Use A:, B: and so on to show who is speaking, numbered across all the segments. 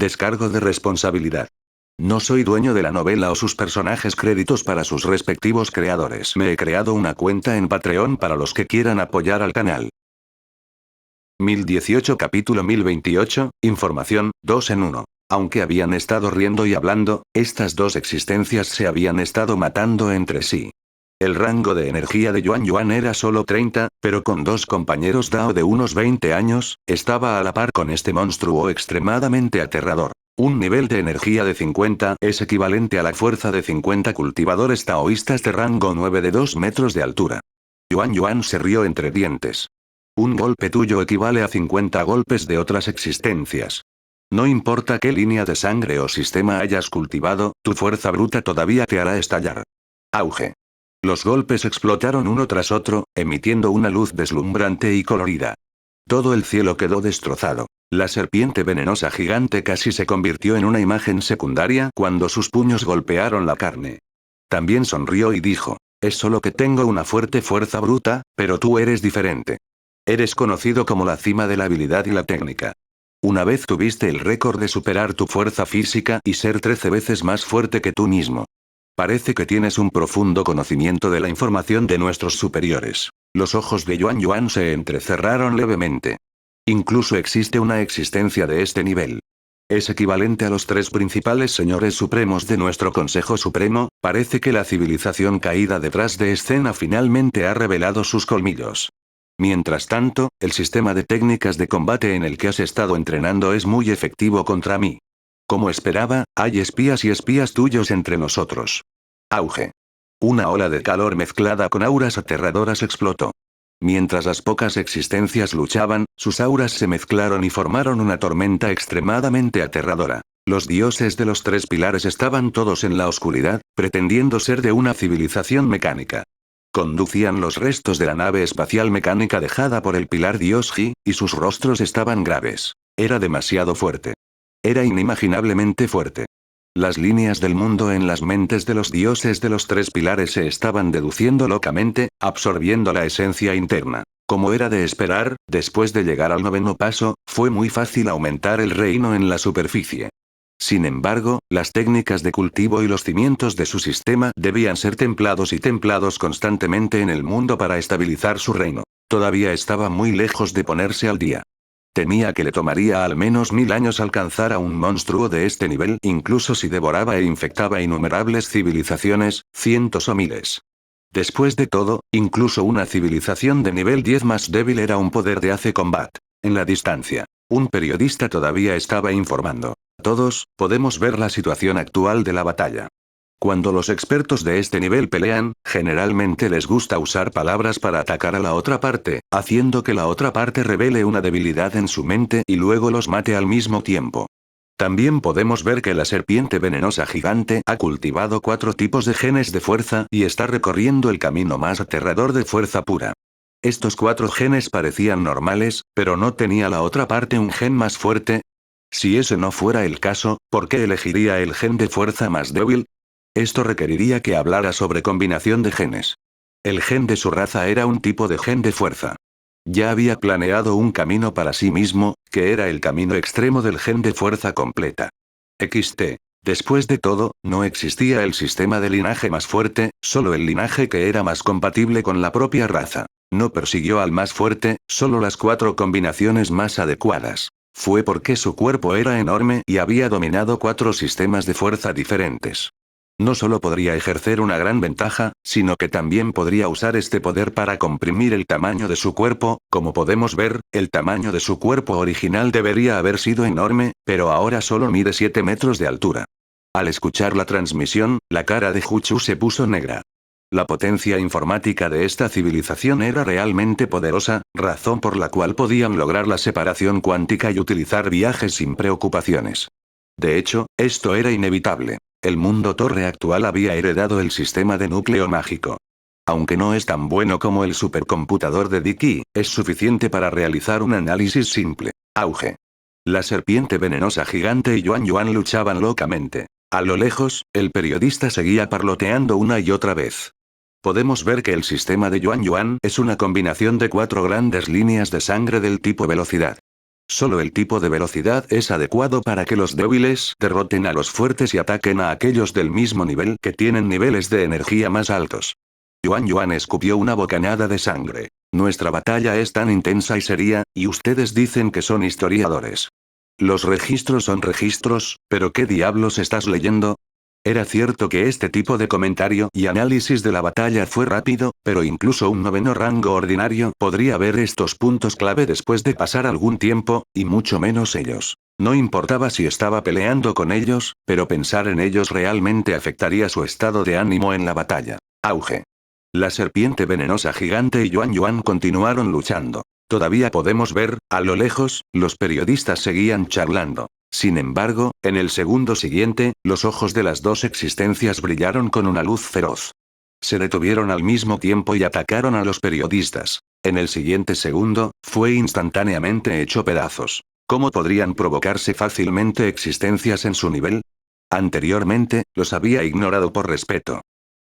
A: Descargo de responsabilidad. No soy dueño de la novela o sus personajes, créditos para sus respectivos creadores. Me he creado una cuenta en Patreon para los que quieran apoyar al canal. 1018 capítulo 1028, información, 2 en 1. Aunque habían estado riendo y hablando, estas dos existencias se habían estado matando entre sí. El rango de energía de Yuan Yuan era solo 30, pero con dos compañeros Dao de unos 20 años, estaba a la par con este monstruo extremadamente aterrador. Un nivel de energía de 50 es equivalente a la fuerza de 50 cultivadores taoístas de rango 9 de 2 metros de altura. Yuan Yuan se rió entre dientes. Un golpe tuyo equivale a 50 golpes de otras existencias. No importa qué línea de sangre o sistema hayas cultivado, tu fuerza bruta todavía te hará estallar. Auge. Los golpes explotaron uno tras otro, emitiendo una luz deslumbrante y colorida. Todo el cielo quedó destrozado. La serpiente venenosa gigante casi se convirtió en una imagen secundaria cuando sus puños golpearon la carne. También sonrió y dijo: es solo que tengo una fuerte fuerza bruta, pero tú eres diferente. Eres conocido como la cima de la habilidad y la técnica. Una vez tuviste el récord de superar tu fuerza física y ser 13 veces más fuerte que tú mismo. Parece que tienes un profundo conocimiento de la información de nuestros superiores. Los ojos de Yuan Yuan se entrecerraron levemente. Incluso existe una existencia de este nivel. Es equivalente a los 3 principales señores supremos de nuestro Consejo Supremo. Parece que la civilización caída detrás de escena finalmente ha revelado sus colmillos. Mientras tanto, el sistema de técnicas de combate en el que has estado entrenando es muy efectivo contra mí. Como esperaba, hay espías y espías tuyos entre nosotros. Auge. Una ola de calor mezclada con auras aterradoras explotó. Mientras las pocas existencias luchaban, sus auras se mezclaron y formaron una tormenta extremadamente aterradora. Los dioses de los 3 pilares estaban todos en la oscuridad, pretendiendo ser de una civilización mecánica. Conducían los restos de la nave espacial mecánica dejada por el pilar Dios Ji, y sus rostros estaban graves. Era demasiado fuerte. Era inimaginablemente fuerte. Las líneas del mundo en las mentes de los dioses de los 3 pilares se estaban deduciendo locamente, absorbiendo la esencia interna. Como era de esperar, después de llegar al 9º paso, fue muy fácil aumentar el reino en la superficie. Sin embargo, las técnicas de cultivo y los cimientos de su sistema debían ser templados y templados constantemente en el mundo para estabilizar su reino. Todavía estaba muy lejos de ponerse al día. Temía que le tomaría al menos 1000 años alcanzar a un monstruo de este nivel, incluso si devoraba e infectaba innumerables civilizaciones, cientos o miles. Después de todo, incluso una civilización de nivel 10 más débil era un poder de hace combat. En la distancia, un periodista todavía estaba informando. Todos, podemos ver la situación actual de la batalla. Cuando los expertos de este nivel pelean, generalmente les gusta usar palabras para atacar a la otra parte, haciendo que la otra parte revele una debilidad en su mente y luego los mate al mismo tiempo. También podemos ver que la serpiente venenosa gigante ha cultivado 4 tipos de genes de fuerza y está recorriendo el camino más aterrador de fuerza pura. Estos 4 genes parecían normales, pero no tenía la otra parte un gen más fuerte. Si ese no fuera el caso, ¿por qué elegiría el gen de fuerza más débil? Esto requeriría que hablara sobre combinación de genes. El gen de su raza era un tipo de gen de fuerza. Ya había planeado un camino para sí mismo, que era el camino extremo del gen de fuerza completa. XT. Después de todo, no existía el sistema de linaje más fuerte, solo el linaje que era más compatible con la propia raza. No persiguió al más fuerte, solo las 4 combinaciones más adecuadas. Fue porque su cuerpo era enorme y había dominado 4 sistemas de fuerza diferentes. No solo podría ejercer una gran ventaja, sino que también podría usar este poder para comprimir el tamaño de su cuerpo. Como podemos ver, el tamaño de su cuerpo original debería haber sido enorme, pero ahora solo mide 7 metros de altura. Al escuchar la transmisión, la cara de Hu Chu se puso negra. La potencia informática de esta civilización era realmente poderosa, razón por la cual podían lograr la separación cuántica y utilizar viajes sin preocupaciones. De hecho, esto era inevitable. El mundo torre actual había heredado el sistema de núcleo mágico. Aunque no es tan bueno como el supercomputador de Dicky, es suficiente para realizar un análisis simple. Auge. La serpiente venenosa gigante y Yuan Yuan luchaban locamente. A lo lejos, el periodista seguía parloteando una y otra vez. Podemos ver que el sistema de Yuan Yuan es una combinación de 4 grandes líneas de sangre del tipo velocidad. Solo el tipo de velocidad es adecuado para que los débiles derroten a los fuertes y ataquen a aquellos del mismo nivel que tienen niveles de energía más altos. Yuan Yuan escupió una bocanada de sangre. Nuestra batalla es tan intensa y seria, y ustedes dicen que son historiadores. Los registros son registros, pero ¿qué diablos estás leyendo? Era cierto que este tipo de comentario y análisis de la batalla fue rápido, pero incluso un noveno rango ordinario podría ver estos puntos clave después de pasar algún tiempo, y mucho menos ellos. No importaba si estaba peleando con ellos, pero pensar en ellos realmente afectaría su estado de ánimo en la batalla. Auge. La serpiente venenosa gigante y Yuan Yuan continuaron luchando. Todavía podemos ver, a lo lejos, los periodistas seguían charlando. Sin embargo, en el segundo siguiente, los ojos de las dos existencias brillaron con una luz feroz. Se detuvieron al mismo tiempo y atacaron a los periodistas. En el siguiente segundo, fue instantáneamente hecho pedazos. ¿Cómo podrían provocarse fácilmente existencias en su nivel? Anteriormente, los había ignorado por respeto.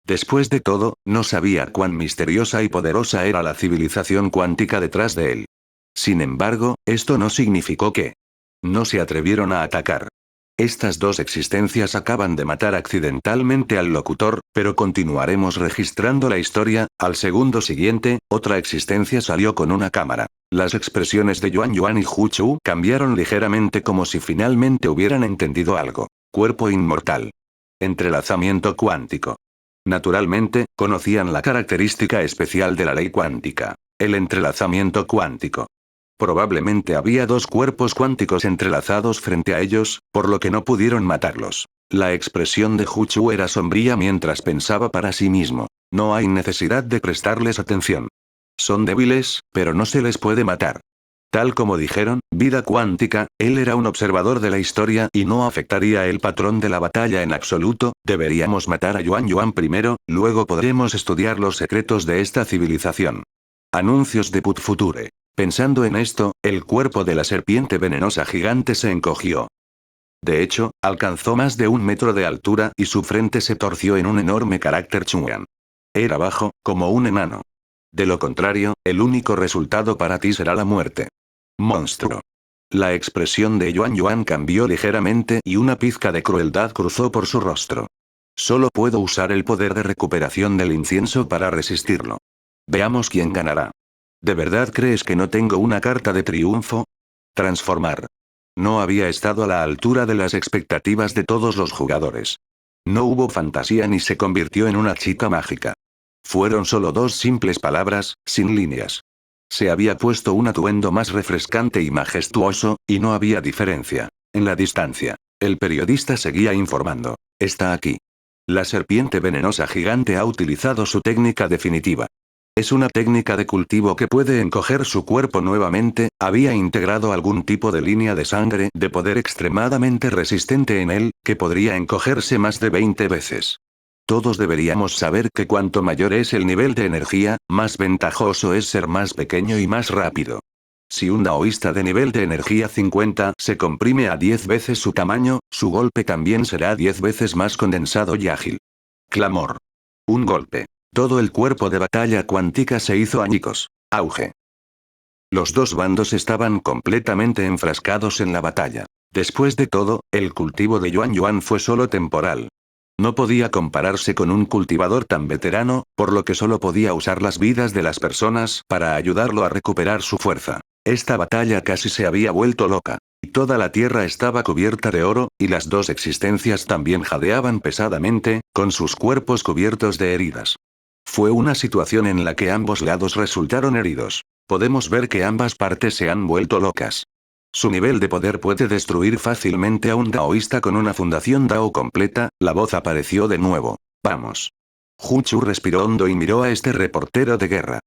A: Después de todo, no sabía cuán misteriosa y poderosa era la civilización cuántica detrás de él. Sin embargo, esto no significó que no se atrevieron a atacar. Estas dos existencias acaban de matar accidentalmente al locutor, pero continuaremos registrando la historia. Al segundo siguiente, otra existencia salió con una cámara. Las expresiones de Yuan Yuan y Hu Chu cambiaron ligeramente como si finalmente hubieran entendido algo. Cuerpo inmortal. Entrelazamiento cuántico. Naturalmente, conocían la característica especial de la ley cuántica. El entrelazamiento cuántico. Probablemente había dos cuerpos cuánticos entrelazados frente a ellos, por lo que no pudieron matarlos. La expresión de Hu Chu era sombría mientras pensaba para sí mismo. No hay necesidad de prestarles atención. Son débiles, pero no se les puede matar. Tal como dijeron, vida cuántica, él era un observador de la historia y no afectaría el patrón de la batalla en absoluto. Deberíamos matar a Yuan Yuan primero, luego podremos estudiar los secretos de esta civilización. Anuncios de Put Future. Pensando en esto, el cuerpo de la serpiente venenosa gigante se encogió. De hecho, alcanzó más de 1 metro de altura y su frente se torció en un enorme carácter Chuan. Era bajo, como un enano. De lo contrario, el único resultado para ti será la muerte. Monstruo. La expresión de Yuan Yuan cambió ligeramente y una pizca de crueldad cruzó por su rostro. Solo puedo usar el poder de recuperación del incienso para resistirlo. Veamos quién ganará. ¿De verdad crees que no tengo una carta de triunfo? Transformar. No había estado a la altura de las expectativas de todos los jugadores. No hubo fantasía ni se convirtió en una chica mágica. Fueron solo dos simples palabras, sin líneas. Se había puesto un atuendo más refrescante y majestuoso, y no había diferencia. En la distancia, el periodista seguía informando. Está aquí. La serpiente venenosa gigante ha utilizado su técnica definitiva. Es una técnica de cultivo que puede encoger su cuerpo nuevamente. Había integrado algún tipo de línea de sangre de poder extremadamente resistente en él, que podría encogerse más de 20 veces. Todos deberíamos saber que cuanto mayor es el nivel de energía, más ventajoso es ser más pequeño y más rápido. Si un daoísta de nivel de energía 50 se comprime a 10 veces su tamaño, su golpe también será 10 veces más condensado y ágil. Clamor. Un golpe. Todo el cuerpo de batalla cuántica se hizo añicos. Auge. Los dos bandos estaban completamente enfrascados en la batalla. Después de todo, el cultivo de Yuan Yuan fue solo temporal. No podía compararse con un cultivador tan veterano, por lo que solo podía usar las vidas de las personas para ayudarlo a recuperar su fuerza. Esta batalla casi se había vuelto loca. Toda la tierra estaba cubierta de oro, y las dos existencias también jadeaban pesadamente, con sus cuerpos cubiertos de heridas. Fue una situación en la que ambos lados resultaron heridos. Podemos ver que ambas partes se han vuelto locas. Su nivel de poder puede destruir fácilmente a un daoísta con una fundación dao completa. La voz apareció de nuevo. Vamos. Hu Chu respiró hondo y miró a este reportero de guerra.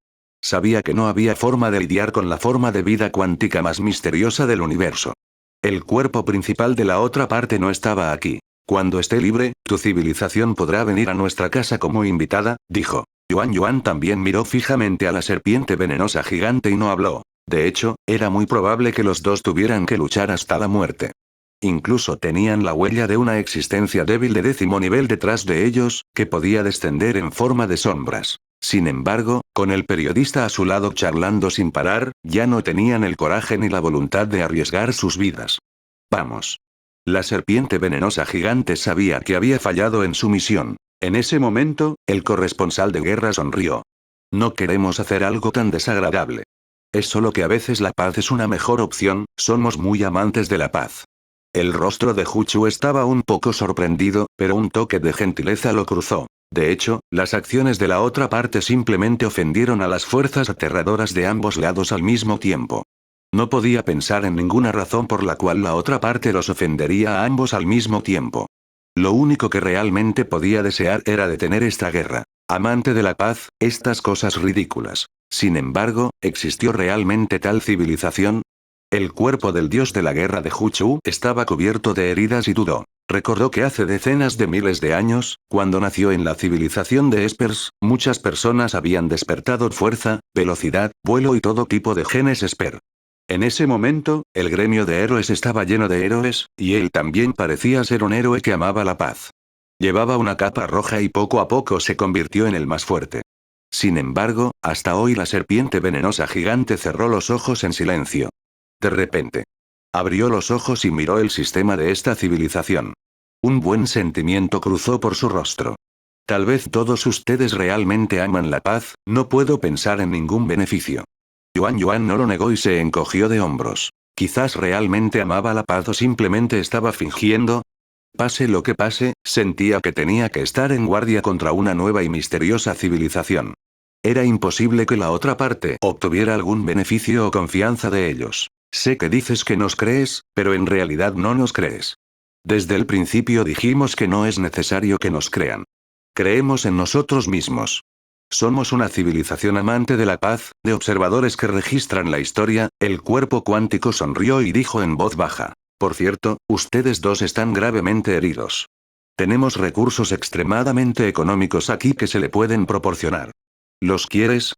A: Sabía que no había forma de lidiar con la forma de vida cuántica más misteriosa del universo. El cuerpo principal de la otra parte no estaba aquí. Cuando esté libre, tu civilización podrá venir a nuestra casa como invitada, dijo. Yuan Yuan también miró fijamente a la serpiente venenosa gigante y no habló. De hecho, era muy probable que los dos tuvieran que luchar hasta la muerte. Incluso tenían la huella de una existencia débil de 10º nivel detrás de ellos, que podía descender en forma de sombras. Sin embargo, con el periodista a su lado charlando sin parar, ya no tenían el coraje ni la voluntad de arriesgar sus vidas. Vamos. La serpiente venenosa gigante sabía que había fallado en su misión. En ese momento, el corresponsal de guerra sonrió. No queremos hacer algo tan desagradable. Es solo que a veces la paz es una mejor opción, somos muy amantes de la paz. El rostro de Juchu estaba un poco sorprendido, pero un toque de gentileza lo cruzó. De hecho, las acciones de la otra parte simplemente ofendieron a las fuerzas aterradoras de ambos lados al mismo tiempo. No podía pensar en ninguna razón por la cual la otra parte los ofendería a ambos al mismo tiempo. Lo único que realmente podía desear era detener esta guerra. Amante de la paz, estas cosas ridículas. Sin embargo, ¿existió realmente tal civilización? El cuerpo del dios de la guerra de Juchu estaba cubierto de heridas y dudó. Recordó que hace decenas de miles de años, cuando nació en la civilización de Espers, muchas personas habían despertado fuerza, velocidad, vuelo y todo tipo de genes Esper. En ese momento, el gremio de héroes estaba lleno de héroes, y él también parecía ser un héroe que amaba la paz. Llevaba una capa roja y poco a poco se convirtió en el más fuerte. Sin embargo, hasta hoy la serpiente venenosa gigante cerró los ojos en silencio. De repente. Abrió los ojos y miró el sistema de esta civilización. Un buen sentimiento cruzó por su rostro. Tal vez todos ustedes realmente aman la paz, no puedo pensar en ningún beneficio. Yuan no lo negó y se encogió de hombros. Quizás realmente amaba la paz o simplemente estaba fingiendo. Pase lo que pase, sentía que tenía que estar en guardia contra una nueva y misteriosa civilización. Era imposible que la otra parte obtuviera algún beneficio o confianza de ellos. Sé que dices que nos crees, pero en realidad no nos crees. Desde el principio dijimos que no es necesario que nos crean. Creemos en nosotros mismos. Somos una civilización amante de la paz, de observadores que registran la historia. El cuerpo cuántico sonrió y dijo en voz baja. Por cierto, ustedes dos están gravemente heridos. Tenemos recursos extremadamente económicos aquí que se le pueden proporcionar. ¿Los quieres?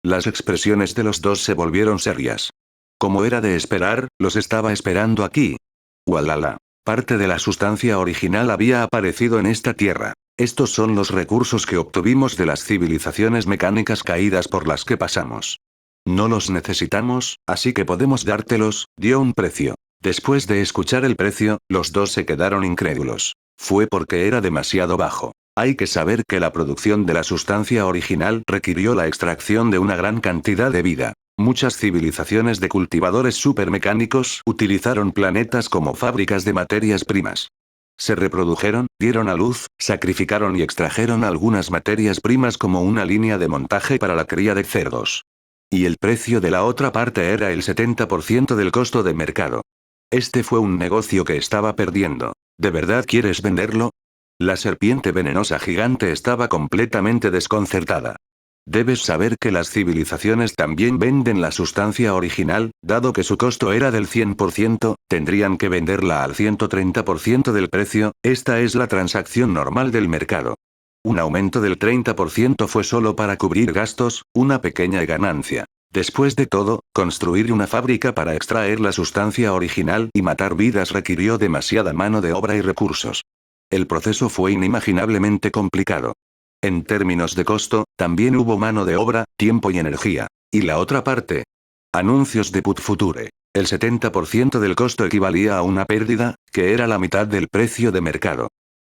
A: Las expresiones de los dos se volvieron serias. Como era de esperar, los estaba esperando aquí. Walala. Parte de la sustancia original había aparecido en esta tierra. Estos son los recursos que obtuvimos de las civilizaciones mecánicas caídas por las que pasamos. No los necesitamos, así que podemos dártelos, dio un precio. Después de escuchar el precio, los dos se quedaron incrédulos. Fue porque era demasiado bajo. Hay que saber que la producción de la sustancia original requirió la extracción de una gran cantidad de vida. Muchas civilizaciones de cultivadores supermecánicos utilizaron planetas como fábricas de materias primas. Se reprodujeron, dieron a luz, sacrificaron y extrajeron algunas materias primas como una línea de montaje para la cría de cerdos. Y el precio de la otra parte era el 70% del costo de mercado. Este fue un negocio que estaba perdiendo. ¿De verdad quieres venderlo? La serpiente venenosa gigante estaba completamente desconcertada. Debes saber que las civilizaciones también venden la sustancia original, dado que su costo era del 100%, tendrían que venderla al 130% del precio. Esta es la transacción normal del mercado. Un aumento del 30% fue solo para cubrir gastos, una pequeña ganancia. Después de todo, construir una fábrica para extraer la sustancia original y matar vidas requirió demasiada mano de obra y recursos. El proceso fue inimaginablemente complicado. En términos de costo, también hubo mano de obra, tiempo y energía. ¿Y la otra parte? Anuncios de Put Future. El 70% del costo equivalía a una pérdida, que era la mitad del precio de mercado.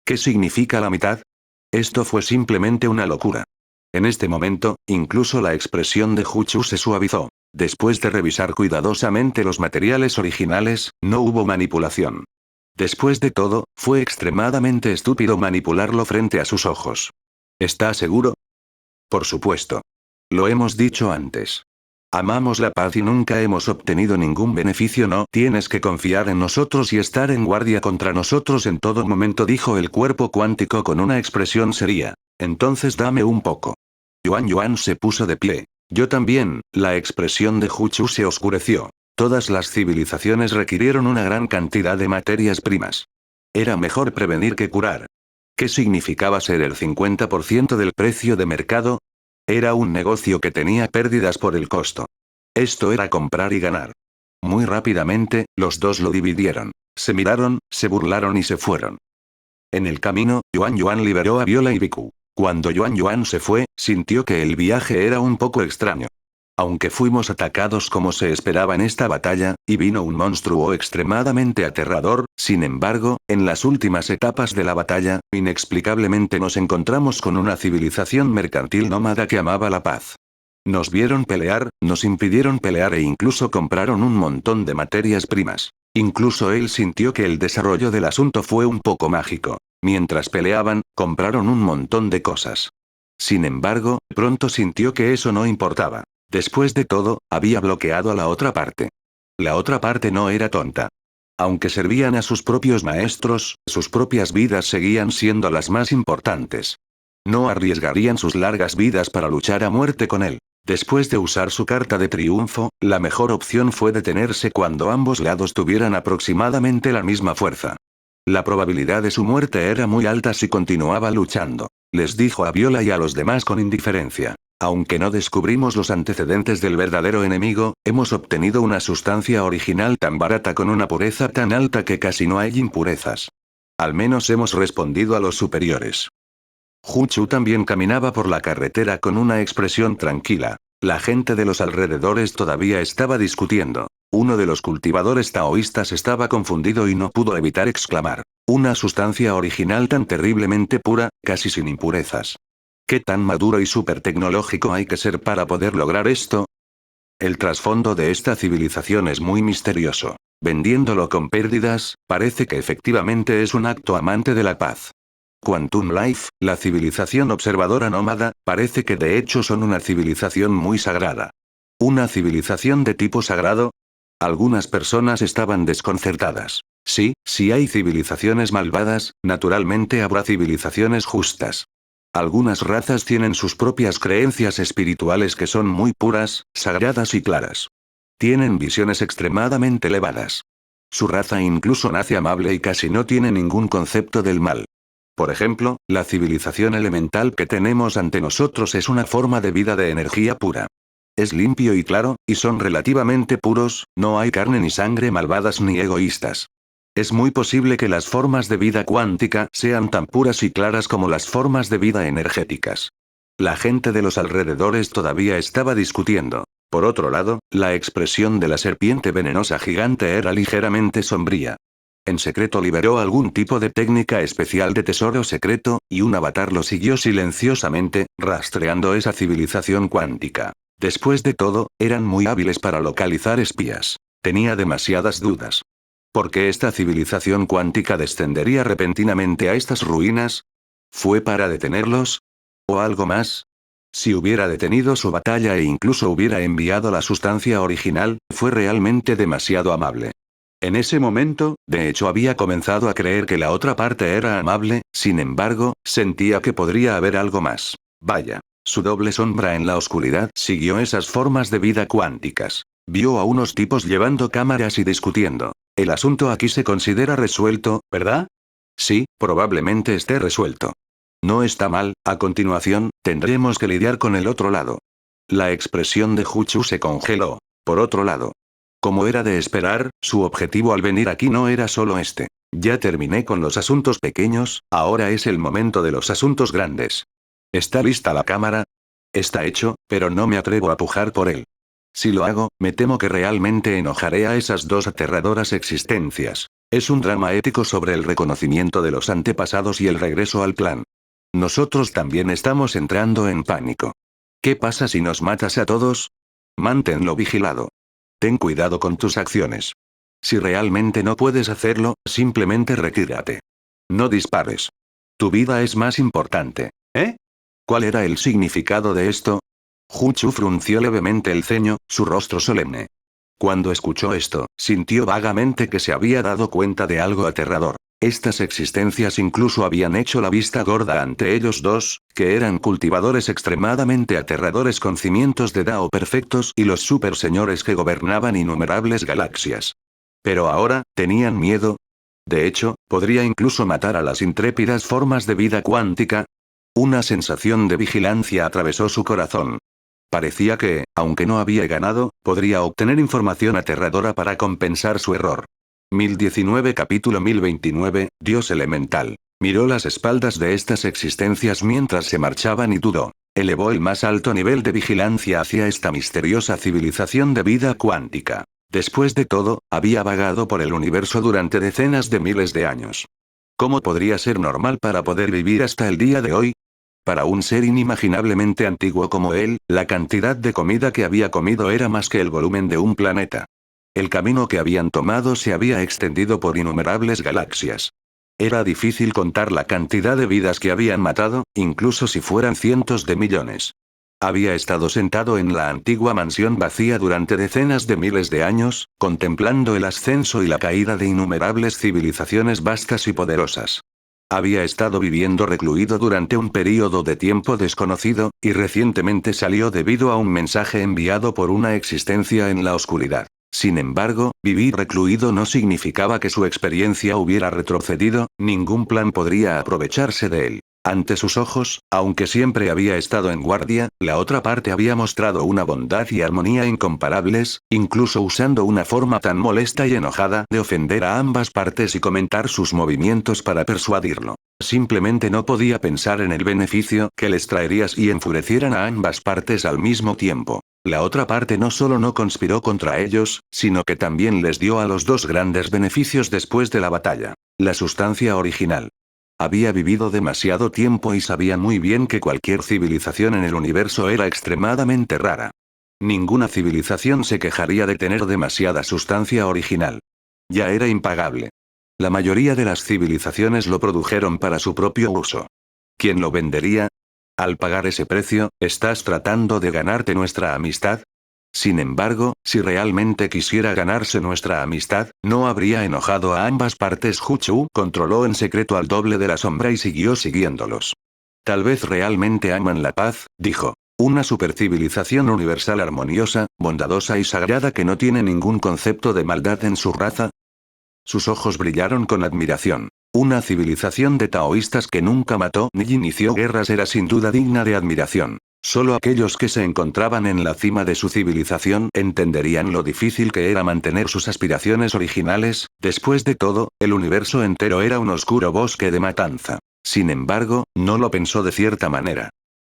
A: ¿Qué significa la mitad? Esto fue simplemente una locura. En este momento, incluso la expresión de Juchu se suavizó. Después de revisar cuidadosamente los materiales originales, no hubo manipulación. Después de todo, fue extremadamente estúpido manipularlo frente a sus ojos. ¿Está seguro? Por supuesto. Lo hemos dicho antes. Amamos la paz y nunca hemos obtenido ningún beneficio. No tienes que confiar en nosotros y estar en guardia contra nosotros en todo momento, dijo el cuerpo cuántico con una expresión seria. Entonces dame un poco. Yuan se puso de pie. Yo también. La expresión de Juchu se oscureció. Todas las civilizaciones requirieron una gran cantidad de materias primas. Era mejor prevenir que curar. ¿Qué significaba ser el 50% del precio de mercado? Era un negocio que tenía pérdidas por el costo. Esto era comprar y ganar. Muy rápidamente, los dos lo dividieron. Se miraron, se burlaron y se fueron. En el camino, Yuan liberó a Viola y Biku. Cuando Yuan Yuan se fue, sintió que el viaje era un poco extraño. Aunque fuimos atacados como se esperaba en esta batalla, y vino un monstruo extremadamente aterrador, sin embargo, en las últimas etapas de la batalla, inexplicablemente nos encontramos con una civilización mercantil nómada que amaba la paz. Nos vieron pelear, nos impidieron pelear e incluso compraron un montón de materias primas. Incluso él sintió que el desarrollo del asunto fue un poco mágico. Mientras peleaban, compraron un montón de cosas. Sin embargo, pronto sintió que eso no importaba. Después de todo, había bloqueado a la otra parte. La otra parte no era tonta. Aunque servían a sus propios maestros, sus propias vidas seguían siendo las más importantes. No arriesgarían sus largas vidas para luchar a muerte con él. Después de usar su carta de triunfo, la mejor opción fue detenerse cuando ambos lados tuvieran aproximadamente la misma fuerza. La probabilidad de su muerte era muy alta si continuaba luchando. Les dijo a Viola y a los demás con indiferencia. Aunque no descubrimos los antecedentes del verdadero enemigo, hemos obtenido una sustancia original tan barata con una pureza tan alta que casi no hay impurezas. Al menos hemos respondido a los superiores. Hu Chu también caminaba por la carretera con una expresión tranquila. La gente de los alrededores todavía estaba discutiendo. Uno de los cultivadores taoístas estaba confundido y no pudo evitar exclamar. Una sustancia original tan terriblemente pura, casi sin impurezas. ¿Qué tan maduro y súper tecnológico hay que ser para poder lograr esto? El trasfondo de esta civilización es muy misterioso. Vendiéndolo con pérdidas, parece que efectivamente es un acto amante de la paz. Quantum Life, la civilización observadora nómada, parece que de hecho son una civilización muy sagrada. ¿Una civilización de tipo sagrado? Algunas personas estaban desconcertadas. Sí, si hay civilizaciones malvadas, naturalmente habrá civilizaciones justas. Algunas razas tienen sus propias creencias espirituales que son muy puras, sagradas y claras. Tienen visiones extremadamente elevadas. Su raza incluso nace amable y casi no tiene ningún concepto del mal. Por ejemplo, la civilización elemental que tenemos ante nosotros es una forma de vida de energía pura. Es limpio y claro, y son relativamente puros, no hay carne ni sangre malvadas ni egoístas. Es muy posible que las formas de vida cuántica sean tan puras y claras como las formas de vida energéticas. La gente de los alrededores todavía estaba discutiendo. Por otro lado, la expresión de la serpiente venenosa gigante era ligeramente sombría. En secreto liberó algún tipo de técnica especial de tesoro secreto, y un avatar lo siguió silenciosamente, rastreando esa civilización cuántica. Después de todo, eran muy hábiles para localizar espías. Tenía demasiadas dudas. ¿Por qué esta civilización cuántica descendería repentinamente a estas ruinas? ¿Fue para detenerlos? ¿O algo más? Si hubiera detenido su batalla e incluso hubiera enviado la sustancia original, fue realmente demasiado amable. En ese momento, de hecho había comenzado a creer que la otra parte era amable, sin embargo, sentía que podría haber algo más. Vaya. Su doble sombra en la oscuridad siguió esas formas de vida cuánticas. Vio a unos tipos llevando cámaras y discutiendo. El asunto aquí se considera resuelto, ¿verdad? Sí, probablemente esté resuelto. No está mal, a continuación, tendremos que lidiar con el otro lado. La expresión de Hu Chu se congeló. Por otro lado. Como era de esperar, su objetivo al venir aquí no era solo este. Ya terminé con los asuntos pequeños, ahora es el momento de los asuntos grandes. ¿Está lista la cámara? Está hecho, pero no me atrevo a pujar por él. Si lo hago, me temo que realmente enojaré a esas dos aterradoras existencias. Es un drama ético sobre el reconocimiento de los antepasados y el regreso al plan. Nosotros también estamos entrando en pánico. ¿Qué pasa si nos matas a todos? Manténlo vigilado. Ten cuidado con tus acciones. Si realmente no puedes hacerlo, simplemente retírate. No dispares. Tu vida es más importante. ¿Eh? ¿Cuál era el significado de esto? Hu Chu frunció levemente el ceño, su rostro solemne. Cuando escuchó esto, sintió vagamente que se había dado cuenta de algo aterrador. Estas existencias incluso habían hecho la vista gorda ante ellos dos, que eran cultivadores extremadamente aterradores con cimientos de Dao perfectos y los super señores que gobernaban innumerables galaxias. Pero ahora, ¿tenían miedo? De hecho, podría incluso matar a las intrépidas formas de vida cuántica. Una sensación de vigilancia atravesó su corazón. Parecía que, aunque no había ganado, podría obtener información aterradora para compensar su error. 1019 capítulo 1029, Dios elemental. Miró las espaldas de estas existencias mientras se marchaban y dudó. Elevó el más alto nivel de vigilancia hacia esta misteriosa civilización de vida cuántica. Después de todo, había vagado por el universo durante decenas de miles de años. ¿Cómo podría ser normal para poder vivir hasta el día de hoy? Para un ser inimaginablemente antiguo como él, la cantidad de comida que había comido era más que el volumen de un planeta. El camino que habían tomado se había extendido por innumerables galaxias. Era difícil contar la cantidad de vidas que habían matado, incluso si fueran cientos de millones. Había estado sentado en la antigua mansión vacía durante decenas de miles de años, contemplando el ascenso y la caída de innumerables civilizaciones vastas y poderosas. Había estado viviendo recluido durante un período de tiempo desconocido, y recientemente salió debido a un mensaje enviado por una existencia en la oscuridad. Sin embargo, vivir recluido no significaba que su experiencia hubiera retrocedido, ningún plan podría aprovecharse de él. Ante sus ojos, aunque siempre había estado en guardia, la otra parte había mostrado una bondad y armonía incomparables, incluso usando una forma tan molesta y enojada de ofender a ambas partes y comentar sus movimientos para persuadirlo. Simplemente no podía pensar en el beneficio que les traería si enfurecieran a ambas partes al mismo tiempo. La otra parte no solo no conspiró contra ellos, sino que también les dio a los dos grandes beneficios después de la batalla. La sustancia original. Había vivido demasiado tiempo y sabía muy bien que cualquier civilización en el universo era extremadamente rara. Ninguna civilización se quejaría de tener demasiada sustancia original. Ya era impagable. La mayoría de las civilizaciones lo produjeron para su propio uso. ¿Quién lo vendería? Al pagar ese precio, ¿estás tratando de ganarte nuestra amistad? Sin embargo, si realmente quisiera ganarse nuestra amistad, no habría enojado a ambas partes. Hu Chu controló en secreto al doble de la sombra y siguió siguiéndolos. Tal vez realmente aman la paz, dijo. Una supercivilización universal armoniosa, bondadosa y sagrada que no tiene ningún concepto de maldad en su raza. Sus ojos brillaron con admiración. Una civilización de taoístas que nunca mató ni inició guerras era sin duda digna de admiración. Solo aquellos que se encontraban en la cima de su civilización entenderían lo difícil que era mantener sus aspiraciones originales. Después de todo, el universo entero era un oscuro bosque de matanza. Sin embargo, no lo pensó de cierta manera.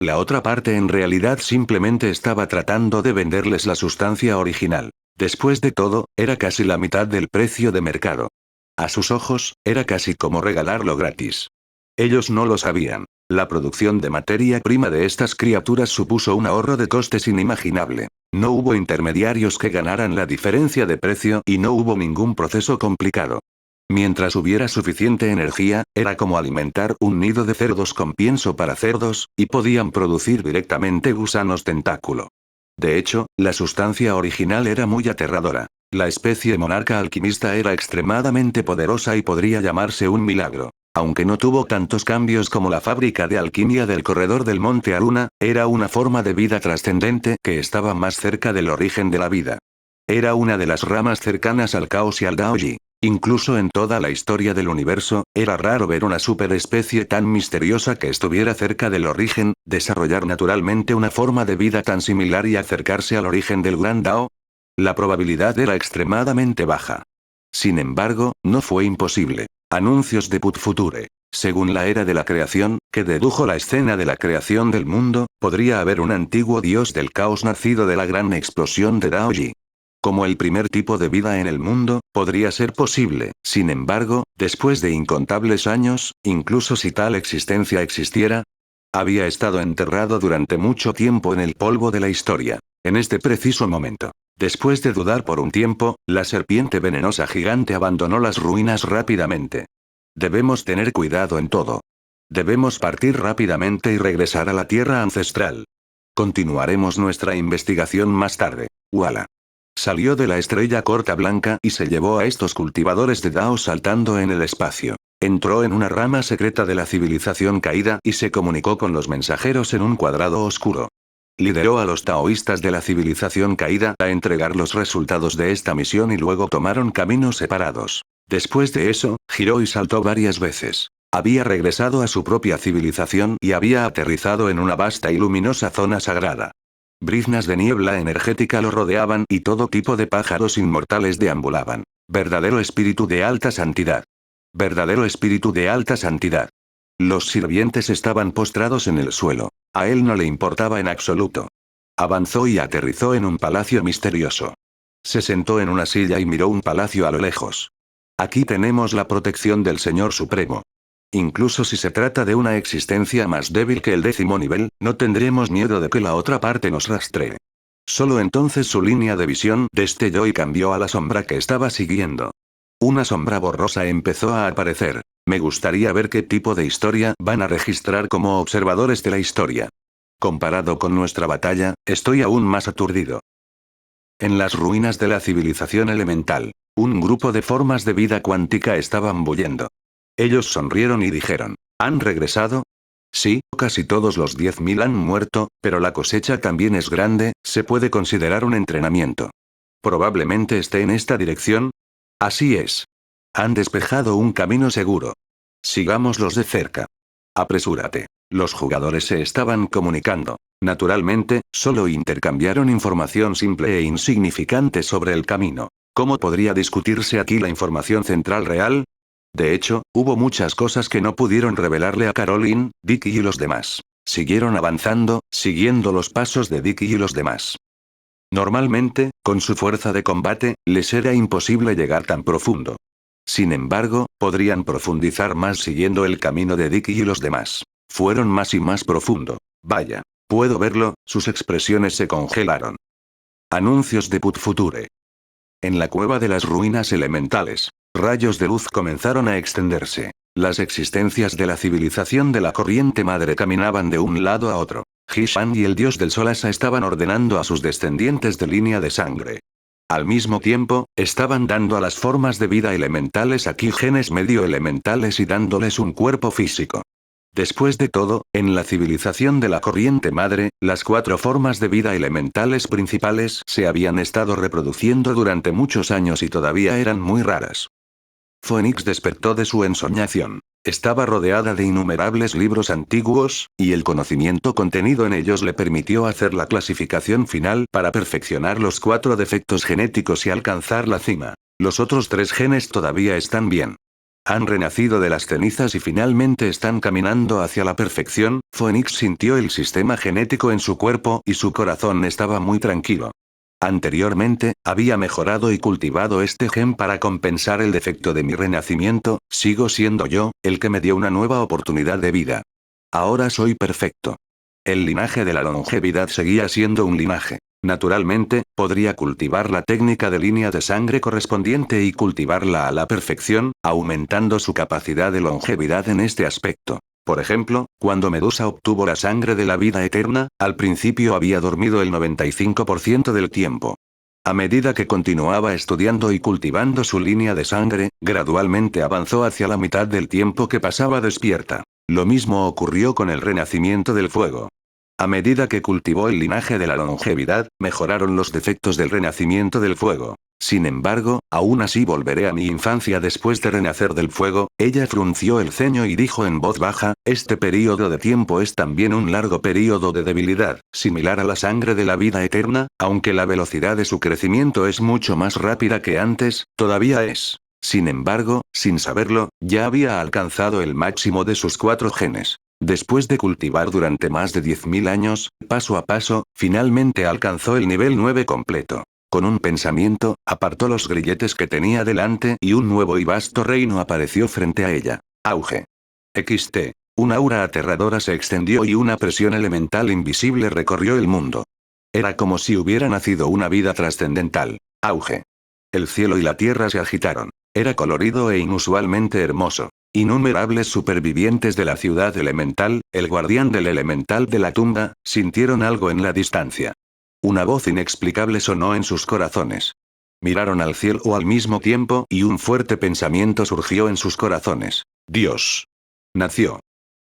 A: La otra parte en realidad simplemente estaba tratando de venderles la sustancia original. Después de todo, era casi la mitad del precio de mercado. A sus ojos, era casi como regalarlo gratis. Ellos no lo sabían. La producción de materia prima de estas criaturas supuso un ahorro de costes inimaginable. No hubo intermediarios que ganaran la diferencia de precio y no hubo ningún proceso complicado. Mientras hubiera suficiente energía, era como alimentar un nido de cerdos con pienso para cerdos, y podían producir directamente gusanos tentáculo. De hecho, la sustancia original era muy aterradora. La especie monarca alquimista era extremadamente poderosa y podría llamarse un milagro. Aunque no tuvo tantos cambios como la fábrica de alquimia del corredor del Monte Aruna, era una forma de vida trascendente que estaba más cerca del origen de la vida. Era una de las ramas cercanas al caos y al Daoji. Incluso en toda la historia del universo, era raro ver una superespecie tan misteriosa que estuviera cerca del origen, desarrollar naturalmente una forma de vida tan similar y acercarse al origen del Gran Dao. La probabilidad era extremadamente baja. Sin embargo, no fue imposible. Anuncios de Put Future. Según la era de la creación, que dedujo la escena de la creación del mundo, podría haber un antiguo dios del caos nacido de la gran explosión de Daoji. Como el primer tipo de vida en el mundo, podría ser posible. Sin embargo, después de incontables años, incluso si tal existencia existiera, había estado enterrado durante mucho tiempo en el polvo de la historia. En este preciso momento. Después de dudar por un tiempo, la serpiente venenosa gigante abandonó las ruinas rápidamente. Debemos tener cuidado en todo. Debemos partir rápidamente y regresar a la tierra ancestral. Continuaremos nuestra investigación más tarde. Wala. Salió de la estrella corta blanca y se llevó a estos cultivadores de Dao saltando en el espacio. Entró en una rama secreta de la civilización caída y se comunicó con los mensajeros en un cuadrado oscuro. Lideró a los taoístas de la civilización caída a entregar los resultados de esta misión y luego tomaron caminos separados. Después de eso, giró y saltó varias veces. Había regresado a su propia civilización y había aterrizado en una vasta y luminosa zona sagrada. Briznas de niebla energética lo rodeaban y todo tipo de pájaros inmortales deambulaban. Verdadero espíritu de alta santidad. Verdadero espíritu de alta santidad. Los sirvientes estaban postrados en el suelo. A él no le importaba en absoluto. Avanzó y aterrizó en un palacio misterioso. Se sentó en una silla y miró un palacio a lo lejos. Aquí tenemos la protección del Señor Supremo. Incluso si se trata de una existencia más débil que el 10º nivel, no tendremos miedo de que la otra parte nos rastree. Solo entonces su línea de visión destelló y cambió a la sombra que estaba siguiendo. Una sombra borrosa empezó a aparecer. Me gustaría ver qué tipo de historia van a registrar como observadores de la historia. Comparado con nuestra batalla, estoy aún más aturdido. En las ruinas de la civilización elemental, un grupo de formas de vida cuántica estaban bullendo. Ellos sonrieron y dijeron, ¿han regresado? Sí, casi todos los 10.000 han muerto, pero la cosecha también es grande, se puede considerar un entrenamiento. Probablemente esté en esta dirección. Así es. Han despejado un camino seguro. Sigámoslos de cerca. Apresúrate. Los jugadores se estaban comunicando. Naturalmente, solo intercambiaron información simple e insignificante sobre el camino. ¿Cómo podría discutirse aquí la información central real? De hecho, hubo muchas cosas que no pudieron revelarle a Caroline, Dicky y los demás. Siguieron avanzando, siguiendo los pasos de Dicky y los demás. Normalmente, con su fuerza de combate, les era imposible llegar tan profundo. Sin embargo, podrían profundizar más siguiendo el camino de Dicky y los demás. Fueron más y más profundo. Vaya. Puedo verlo, sus expresiones se congelaron. Anuncios de Put Future. En la cueva de las ruinas elementales, rayos de luz comenzaron a extenderse. Las existencias de la civilización de la corriente madre caminaban de un lado a otro. Hishan y el dios del sol Asa estaban ordenando a sus descendientes de línea de sangre. Al mismo tiempo, estaban dando a las formas de vida elementales aquí genes medio elementales y dándoles un cuerpo físico. Después de todo, en la civilización de la corriente madre, las 4 formas de vida elementales principales se habían estado reproduciendo durante muchos años y todavía eran muy raras. Phoenix despertó de su ensoñación. Estaba rodeada de innumerables libros antiguos, y el conocimiento contenido en ellos le permitió hacer la clasificación final para perfeccionar los 4 defectos genéticos y alcanzar la cima. Los otros 3 genes todavía están bien. Han renacido de las cenizas y finalmente están caminando hacia la perfección. Phoenix sintió el sistema genético en su cuerpo y su corazón estaba muy tranquilo. Anteriormente, había mejorado y cultivado este gen para compensar el defecto de mi renacimiento, sigo siendo yo, el que me dio una nueva oportunidad de vida. Ahora soy perfecto. El linaje de la longevidad seguía siendo un linaje. Naturalmente, podría cultivar la técnica de línea de sangre correspondiente y cultivarla a la perfección, aumentando su capacidad de longevidad en este aspecto. Por ejemplo, cuando Medusa obtuvo la sangre de la vida eterna, al principio había dormido el 95% del tiempo. A medida que continuaba estudiando y cultivando su línea de sangre, gradualmente avanzó hacia la mitad del tiempo que pasaba despierta. Lo mismo ocurrió con el renacimiento del fuego. A medida que cultivó el linaje de la longevidad, mejoraron los defectos del renacimiento del fuego. Sin embargo, aún así volveré a mi infancia después de renacer del fuego. Ella frunció el ceño y dijo en voz baja, este período de tiempo es también un largo período de debilidad, similar a la sangre de la vida eterna, aunque la velocidad de su crecimiento es mucho más rápida que antes, todavía es. Sin embargo, sin saberlo, ya había alcanzado el máximo de sus 4 genes. Después de cultivar durante más de 10.000 años, paso a paso, finalmente alcanzó el nivel 9 completo. Con un pensamiento, apartó los grilletes que tenía delante y un nuevo y vasto reino apareció frente a ella. Auge. XT. Una aura aterradora se extendió y una presión elemental invisible recorrió el mundo. Era como si hubiera nacido una vida trascendental. Auge. El cielo y la tierra se agitaron. Era colorido e inusualmente hermoso. Innumerables supervivientes de la ciudad elemental, el guardián del elemental de la tumba, sintieron algo en la distancia. Una voz inexplicable sonó en sus corazones. Miraron al cielo al mismo tiempo y un fuerte pensamiento surgió en sus corazones. Dios. Nació.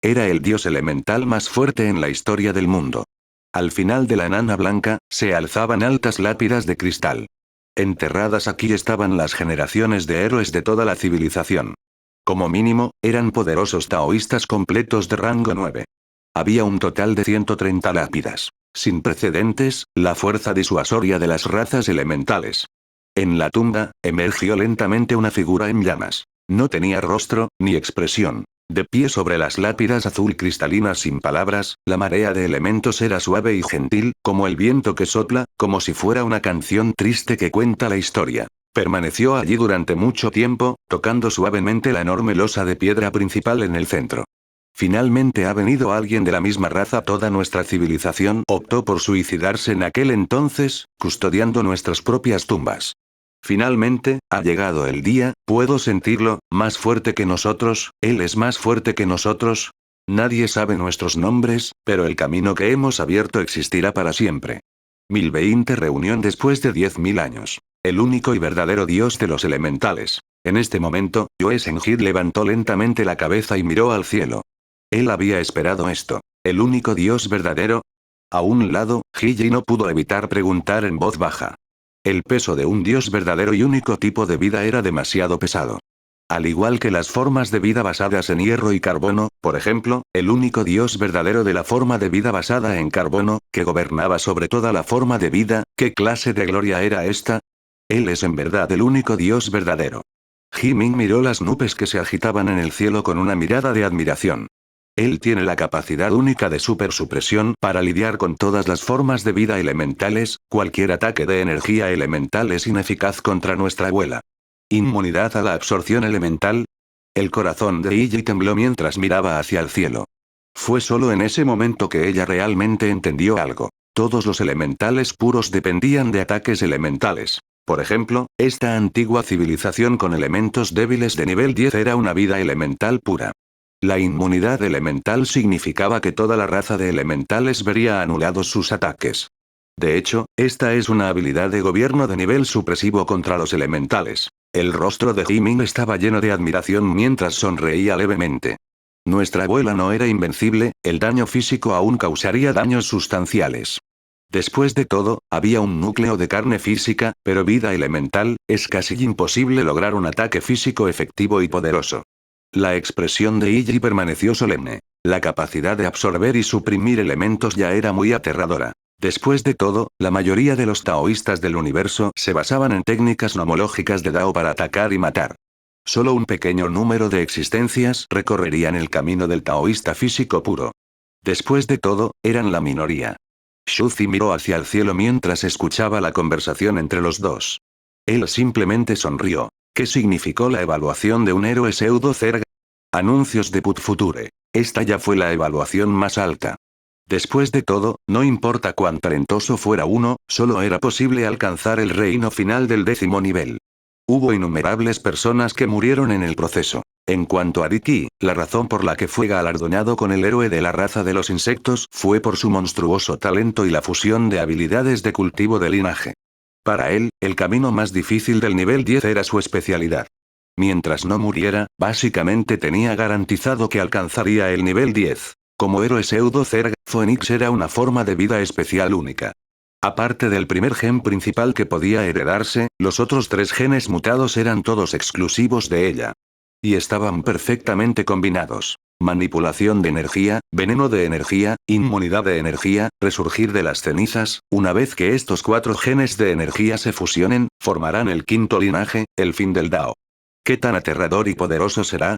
A: Era el dios elemental más fuerte en la historia del mundo. Al final de la enana blanca, se alzaban altas lápidas de cristal. Enterradas aquí estaban las generaciones de héroes de toda la civilización. Como mínimo, eran poderosos taoístas completos de rango 9. Había un total de 130 lápidas. Sin precedentes, la fuerza disuasoria de las razas elementales. En la tumba, emergió lentamente una figura en llamas. No tenía rostro, ni expresión. De pie sobre las lápidas azul cristalinas sin palabras, la marea de elementos era suave y gentil, como el viento que sopla, como si fuera una canción triste que cuenta la historia. Permaneció allí durante mucho tiempo, tocando suavemente la enorme losa de piedra principal en el centro. Finalmente ha venido alguien de la misma raza. Toda nuestra civilización optó por suicidarse en aquel entonces, custodiando nuestras propias tumbas. Finalmente, ha llegado el día, puedo sentirlo, más fuerte que nosotros, él es más fuerte que nosotros. Nadie sabe nuestros nombres, pero el camino que hemos abierto existirá para siempre. 1020 reunión después de 10.000 años. El único y verdadero Dios de los elementales. En este momento, Yoe Senjid levantó lentamente la cabeza y miró al cielo. Él había esperado esto. ¿El único Dios verdadero? A un lado, Hiji no pudo evitar preguntar en voz baja. El peso de un Dios verdadero y único tipo de vida era demasiado pesado. Al igual que las formas de vida basadas en hierro y carbono, por ejemplo, el único Dios verdadero de la forma de vida basada en carbono, que gobernaba sobre toda la forma de vida, ¿qué clase de gloria era esta? Él es en verdad el único Dios verdadero. Jimin miró las nubes que se agitaban en el cielo con una mirada de admiración. Él tiene la capacidad única de supersupresión para lidiar con todas las formas de vida elementales. Cualquier ataque de energía elemental es ineficaz contra nuestra abuela. ¿Inmunidad a la absorción elemental? El corazón de Iji tembló mientras miraba hacia el cielo. Fue solo en ese momento que ella realmente entendió algo. Todos los elementales puros dependían de ataques elementales. Por ejemplo, esta antigua civilización con elementos débiles de nivel 10 era una vida elemental pura. La inmunidad elemental significaba que toda la raza de elementales vería anulados sus ataques. De hecho, esta es una habilidad de gobierno de nivel supresivo contra los elementales. El rostro de Jimin estaba lleno de admiración mientras sonreía levemente. Nuestra abuela no era invencible, el daño físico aún causaría daños sustanciales. Después de todo, había un núcleo de carne física, pero vida elemental, es casi imposible lograr un ataque físico efectivo y poderoso. La expresión de Iji permaneció solemne. La capacidad de absorber y suprimir elementos ya era muy aterradora. Después de todo, la mayoría de los taoístas del universo se basaban en técnicas nomológicas de Dao para atacar y matar. Solo un pequeño número de existencias recorrerían el camino del taoísta físico puro. Después de todo, eran la minoría. Shuzi miró hacia el cielo mientras escuchaba la conversación entre los dos. Él simplemente sonrió. ¿Qué significó la evaluación de un héroe pseudo-Zerg? Anuncios de Put Future. Esta ya fue la evaluación más alta. Después de todo, no importa cuán talentoso fuera uno, solo era posible alcanzar el reino final del 10º nivel. Hubo innumerables personas que murieron en el proceso. En cuanto a Diki, la razón por la que fue galardonado con el héroe de la raza de los insectos fue por su monstruoso talento y la fusión de habilidades de cultivo de linaje. Para él, el camino más difícil del nivel 10 era su especialidad. Mientras no muriera, básicamente tenía garantizado que alcanzaría el nivel 10. Como héroe pseudo-Zerg, Phoenix era una forma de vida especial única. Aparte del primer gen principal que podía heredarse, los otros 3 genes mutados eran todos exclusivos de ella. Y estaban perfectamente combinados. Manipulación de energía, veneno de energía, inmunidad de energía, resurgir de las cenizas. Una vez que estos 4 genes de energía se fusionen, formarán el 5.º linaje, el fin del Dao. ¿Qué tan aterrador y poderoso será?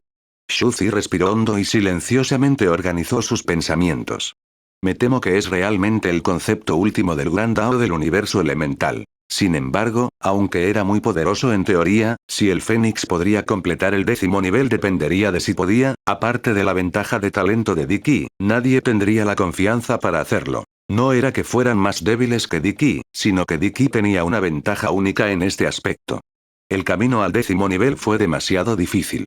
A: Shuzi respiró hondo y silenciosamente organizó sus pensamientos. Me temo que es realmente el concepto último del gran Dao del universo elemental. Sin embargo, aunque era muy poderoso en teoría, si el Fénix podría completar el 10º nivel dependería de si podía. Aparte de la ventaja de talento de Diki, nadie tendría la confianza para hacerlo. No era que fueran más débiles que Diki, sino que Diki tenía una ventaja única en este aspecto. El camino al 10º nivel fue demasiado difícil.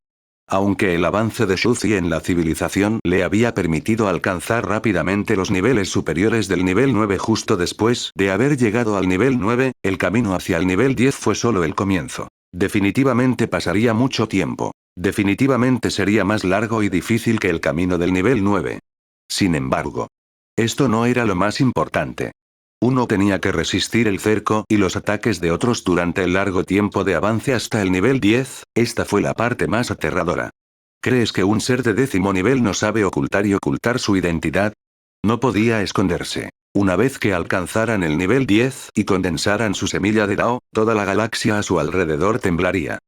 A: Aunque el avance de Shuzi en la civilización le había permitido alcanzar rápidamente los niveles superiores del nivel 9 justo después de haber llegado al nivel 9, el camino hacia el nivel 10 fue solo el comienzo. Definitivamente pasaría mucho tiempo. Definitivamente sería más largo y difícil que el camino del nivel 9. Sin embargo, esto no era lo más importante. Uno tenía que resistir el cerco y los ataques de otros durante el largo tiempo de avance hasta el nivel 10, esta fue la parte más aterradora. ¿Crees que un ser de 10º nivel no sabe ocultar y ocultar su identidad? No podía esconderse. Una vez que alcanzaran el nivel 10 y condensaran su semilla de Dao, toda la galaxia a su alrededor temblaría.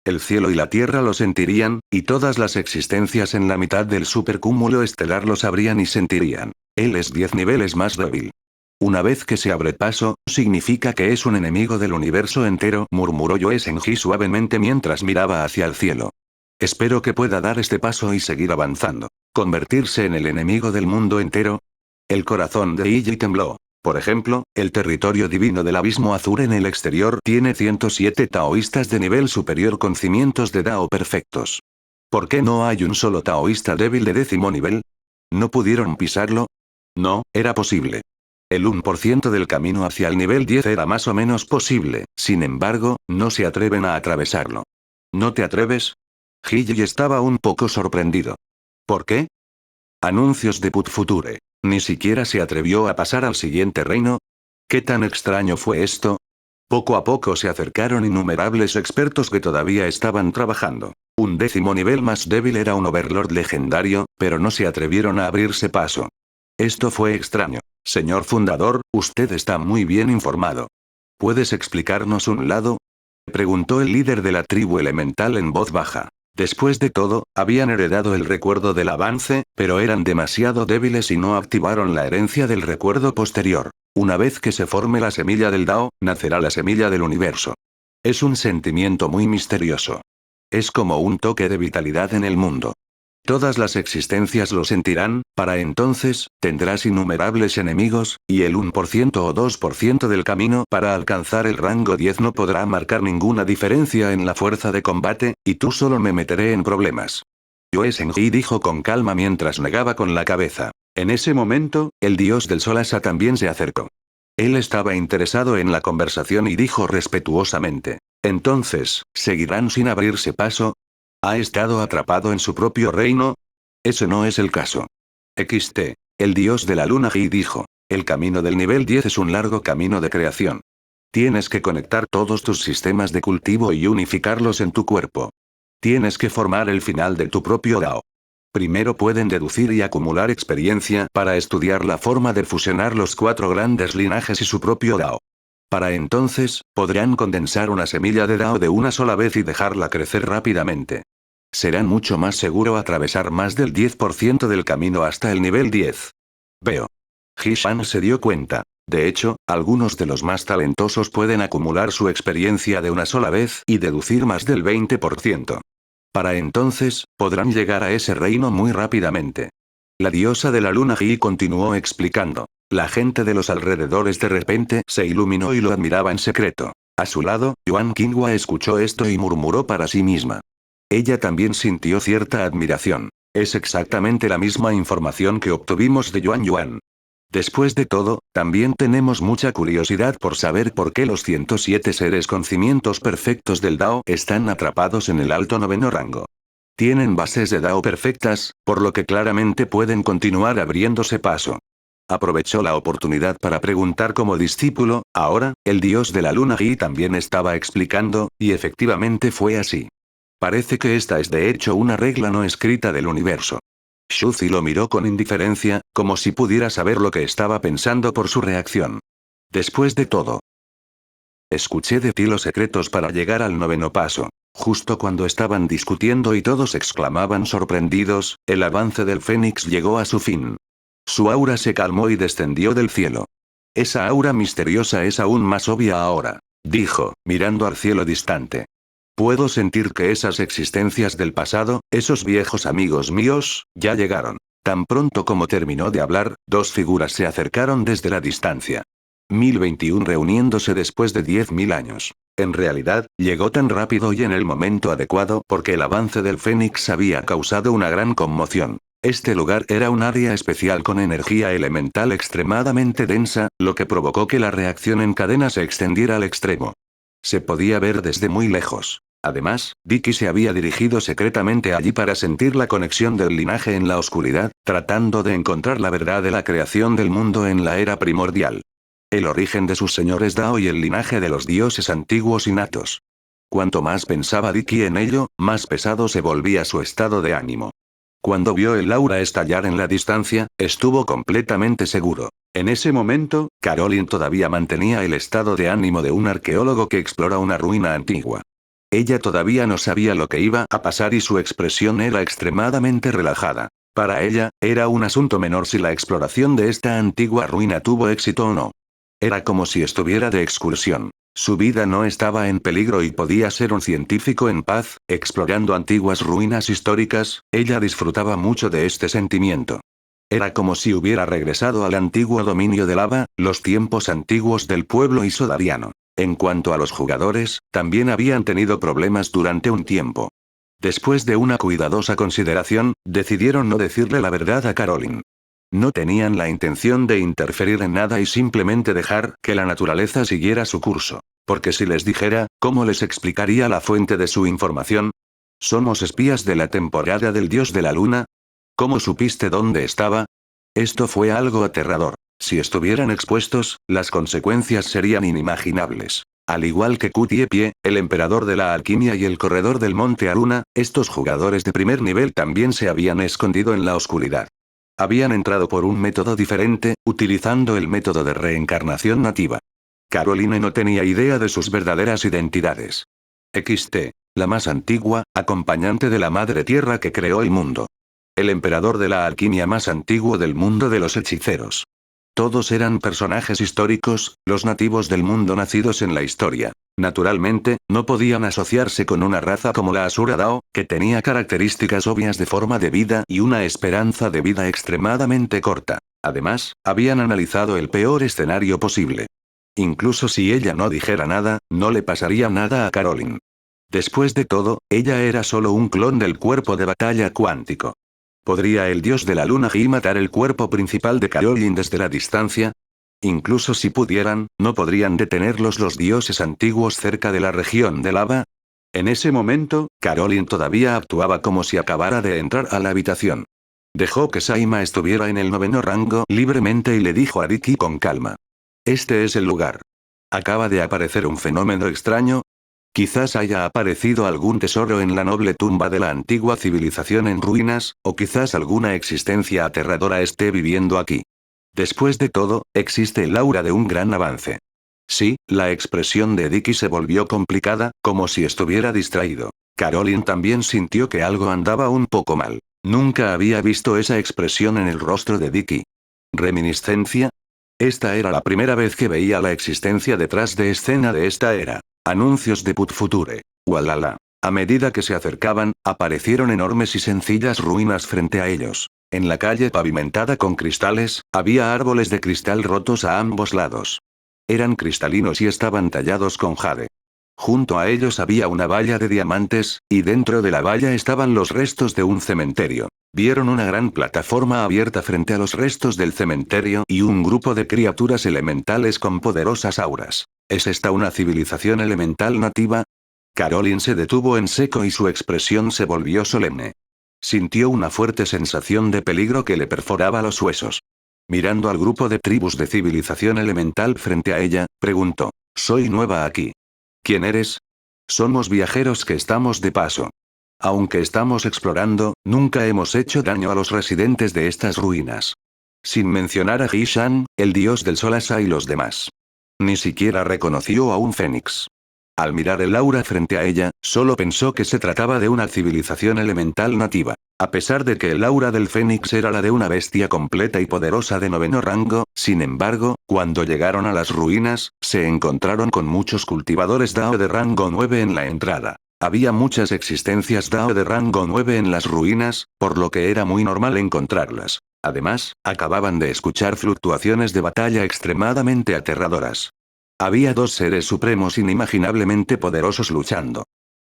A: El cielo y la tierra lo sentirían, y todas las existencias en la mitad del supercúmulo estelar lo sabrían y sentirían. Él es 10 niveles más débil. Una vez que se abre paso, significa que es un enemigo del universo entero, murmuró Yoe Senji suavemente mientras miraba hacia el cielo. Espero que pueda dar este paso y seguir avanzando. ¿Convertirse en el enemigo del mundo entero? El corazón de Iji tembló. Por ejemplo, el territorio divino del abismo azul en el exterior tiene 107 taoístas de nivel superior con cimientos de Dao perfectos. ¿Por qué no hay un solo taoísta débil de 10º nivel? ¿No pudieron pisarlo? No, era posible. El 1% del camino hacia el nivel 10 era más o menos posible, sin embargo, no se atreven a atravesarlo. ¿No te atreves? Hiji estaba un poco sorprendido. ¿Por qué? Anuncios de Put Future. ¿Ni siquiera se atrevió a pasar al siguiente reino? ¿Qué tan extraño fue esto? Poco a poco se acercaron innumerables expertos que todavía estaban trabajando. Un 10º nivel más débil era un Overlord legendario, pero no se atrevieron a abrirse paso. Esto fue extraño. Señor fundador, usted está muy bien informado. ¿Puedes explicarnos un lado? Preguntó el líder de la tribu elemental en voz baja. Después de todo, habían heredado el recuerdo del avance, pero eran demasiado débiles y no activaron la herencia del recuerdo posterior. Una vez que se forme la semilla del Dao, nacerá la semilla del universo. Es un sentimiento muy misterioso. Es como un toque de vitalidad en el mundo. Todas las existencias lo sentirán, para entonces, tendrás innumerables enemigos, y el 1% o 2% del camino para alcanzar el rango 10 no podrá marcar ninguna diferencia en la fuerza de combate, y tú solo me meteré en problemas. Yoe Senji dijo con calma mientras negaba con la cabeza. En ese momento, el dios del sol Asa también se acercó. Él estaba interesado en la conversación y dijo respetuosamente. Entonces, ¿seguirán sin abrirse paso? ¿Ha estado atrapado en su propio reino? Ese no es el caso. XT. El dios de la luna Ji dijo. El camino del nivel 10 es un largo camino de creación. Tienes que conectar todos tus sistemas de cultivo y unificarlos en tu cuerpo. Tienes que formar el final de tu propio Dao. Primero pueden deducir y acumular experiencia para estudiar la forma de fusionar los 4 grandes linajes y su propio Dao. Para entonces, podrán condensar una semilla de Dao de una sola vez y dejarla crecer rápidamente. Será mucho más seguro atravesar más del 10% del camino hasta el nivel 10. Veo. Hishan se dio cuenta. De hecho, algunos de los más talentosos pueden acumular su experiencia de una sola vez y deducir más del 20%. Para entonces, podrán llegar a ese reino muy rápidamente. La diosa de la luna Ji continuó explicando. La gente de los alrededores de repente se iluminó y lo admiraba en secreto. A su lado, Yuan Qinghua escuchó esto y murmuró para sí misma. Ella también sintió cierta admiración. Es exactamente la misma información que obtuvimos de Yuan Yuan. Después de todo, también tenemos mucha curiosidad por saber por qué los 107 seres con cimientos perfectos del Dao están atrapados en el alto 9º rango. Tienen bases de Dao perfectas, por lo que claramente pueden continuar abriéndose paso. Aprovechó la oportunidad para preguntar como discípulo, ahora, el dios de la luna Ji también estaba explicando, y efectivamente fue así. Parece que esta es de hecho una regla no escrita del universo. Shuzi lo miró con indiferencia, como si pudiera saber lo que estaba pensando por su reacción. Después de todo, escuché de ti los secretos para llegar al 9º paso. Justo cuando estaban discutiendo y todos exclamaban sorprendidos, el avance del Fénix llegó a su fin. Su aura se calmó y descendió del cielo. Esa aura misteriosa es aún más obvia ahora, dijo, mirando al cielo distante. Puedo sentir que esas existencias del pasado, esos viejos amigos míos, ya llegaron. Tan pronto como terminó de hablar, 2 figuras se acercaron desde la distancia. 1021 reuniéndose después de 10.000 años. En realidad, llegó tan rápido y en el momento adecuado porque el avance del Fénix había causado una gran conmoción. Este lugar era un área especial con energía elemental extremadamente densa, lo que provocó que la reacción en cadena se extendiera al extremo. Se podía ver desde muy lejos. Además, Dicky se había dirigido secretamente allí para sentir la conexión del linaje en la oscuridad, tratando de encontrar la verdad de la creación del mundo en la era primordial. El origen de sus señores Dao y el linaje de los dioses antiguos innatos. Cuanto más pensaba Dicky en ello, más pesado se volvía su estado de ánimo. Cuando vio el aura estallar en la distancia, estuvo completamente seguro. En ese momento, Caroline todavía mantenía el estado de ánimo de un arqueólogo que explora una ruina antigua. Ella todavía no sabía lo que iba a pasar y su expresión era extremadamente relajada. Para ella, era un asunto menor si la exploración de esta antigua ruina tuvo éxito o no. Era como si estuviera de excursión. Su vida no estaba en peligro y podía ser un científico en paz, explorando antiguas ruinas históricas. Ella disfrutaba mucho de este sentimiento. Era como si hubiera regresado al antiguo dominio de lava, los tiempos antiguos del pueblo isodariano. En cuanto a los jugadores, también habían tenido problemas durante un tiempo. Después de una cuidadosa consideración, decidieron no decirle la verdad a Caroline. No tenían la intención de interferir en nada y simplemente dejar que la naturaleza siguiera su curso. Porque si les dijera, ¿cómo les explicaría la fuente de su información? ¿Somos espías de la temporada del dios de la luna? ¿Cómo supiste dónde estaba? Esto fue algo aterrador. Si estuvieran expuestos, las consecuencias serían inimaginables. Al igual que Cutiepie, el emperador de la alquimia y el corredor del monte Aruna, estos jugadores de primer nivel también se habían escondido en la oscuridad. Habían entrado por un método diferente, utilizando el método de reencarnación nativa. Caroline no tenía idea de sus verdaderas identidades. XT, la más antigua, acompañante de la Madre Tierra que creó el mundo. El emperador de la alquimia más antiguo del mundo de los hechiceros. Todos eran personajes históricos, los nativos del mundo nacidos en la historia. Naturalmente, no podían asociarse con una raza como la Asura Dao, que tenía características obvias de forma de vida y una esperanza de vida extremadamente corta. Además, habían analizado el peor escenario posible. Incluso si ella no dijera nada, no le pasaría nada a Caroline. Después de todo, ella era solo un clon del cuerpo de batalla cuántico. ¿Podría el dios de la luna Ji matar el cuerpo principal de Caroline desde la distancia? Incluso si pudieran, ¿no podrían detenerlos los dioses antiguos cerca de la región de lava? En ese momento, Caroline todavía actuaba como si acabara de entrar a la habitación. Dejó que Saima estuviera en el 9º rango libremente y le dijo a Riki con calma. Este es el lugar. Acaba de aparecer un fenómeno extraño. Quizás haya aparecido algún tesoro en la noble tumba de la antigua civilización en ruinas, o quizás alguna existencia aterradora esté viviendo aquí. Después de todo, existe el aura de un gran avance. Sí, la expresión de Dicky se volvió complicada, como si estuviera distraído. Caroline también sintió que algo andaba un poco mal. Nunca había visto esa expresión en el rostro de Dicky. ¿Reminiscencia? Esta era la primera vez que veía la existencia detrás de escena de esta era. Anuncios de Put Future. Walala. A medida que se acercaban, aparecieron enormes y sencillas ruinas frente a ellos. En la calle pavimentada con cristales, había árboles de cristal rotos a ambos lados. Eran cristalinos y estaban tallados con jade. Junto a ellos había una valla de diamantes, y dentro de la valla estaban los restos de un cementerio. Vieron una gran plataforma abierta frente a los restos del cementerio y un grupo de criaturas elementales con poderosas auras. ¿Es esta una civilización elemental nativa? Caroline se detuvo en seco y su expresión se volvió solemne. Sintió una fuerte sensación de peligro que le perforaba los huesos. Mirando al grupo de tribus de civilización elemental frente a ella, preguntó. Soy nueva aquí. ¿Quién eres? Somos viajeros que estamos de paso. Aunque estamos explorando, nunca hemos hecho daño a los residentes de estas ruinas. Sin mencionar a Ji-Shan, el dios del sol Asa y los demás. Ni siquiera reconoció a un fénix. Al mirar el aura frente a ella, solo pensó que se trataba de una civilización elemental nativa. A pesar de que el aura del fénix era la de una bestia completa y poderosa de 9º rango, sin embargo, cuando llegaron a las ruinas, se encontraron con muchos cultivadores Dao de rango 9 en la entrada. Había muchas existencias Dao de rango 9 en las ruinas, por lo que era muy normal encontrarlas. Además, acababan de escuchar fluctuaciones de batalla extremadamente aterradoras. Había dos seres supremos inimaginablemente poderosos luchando.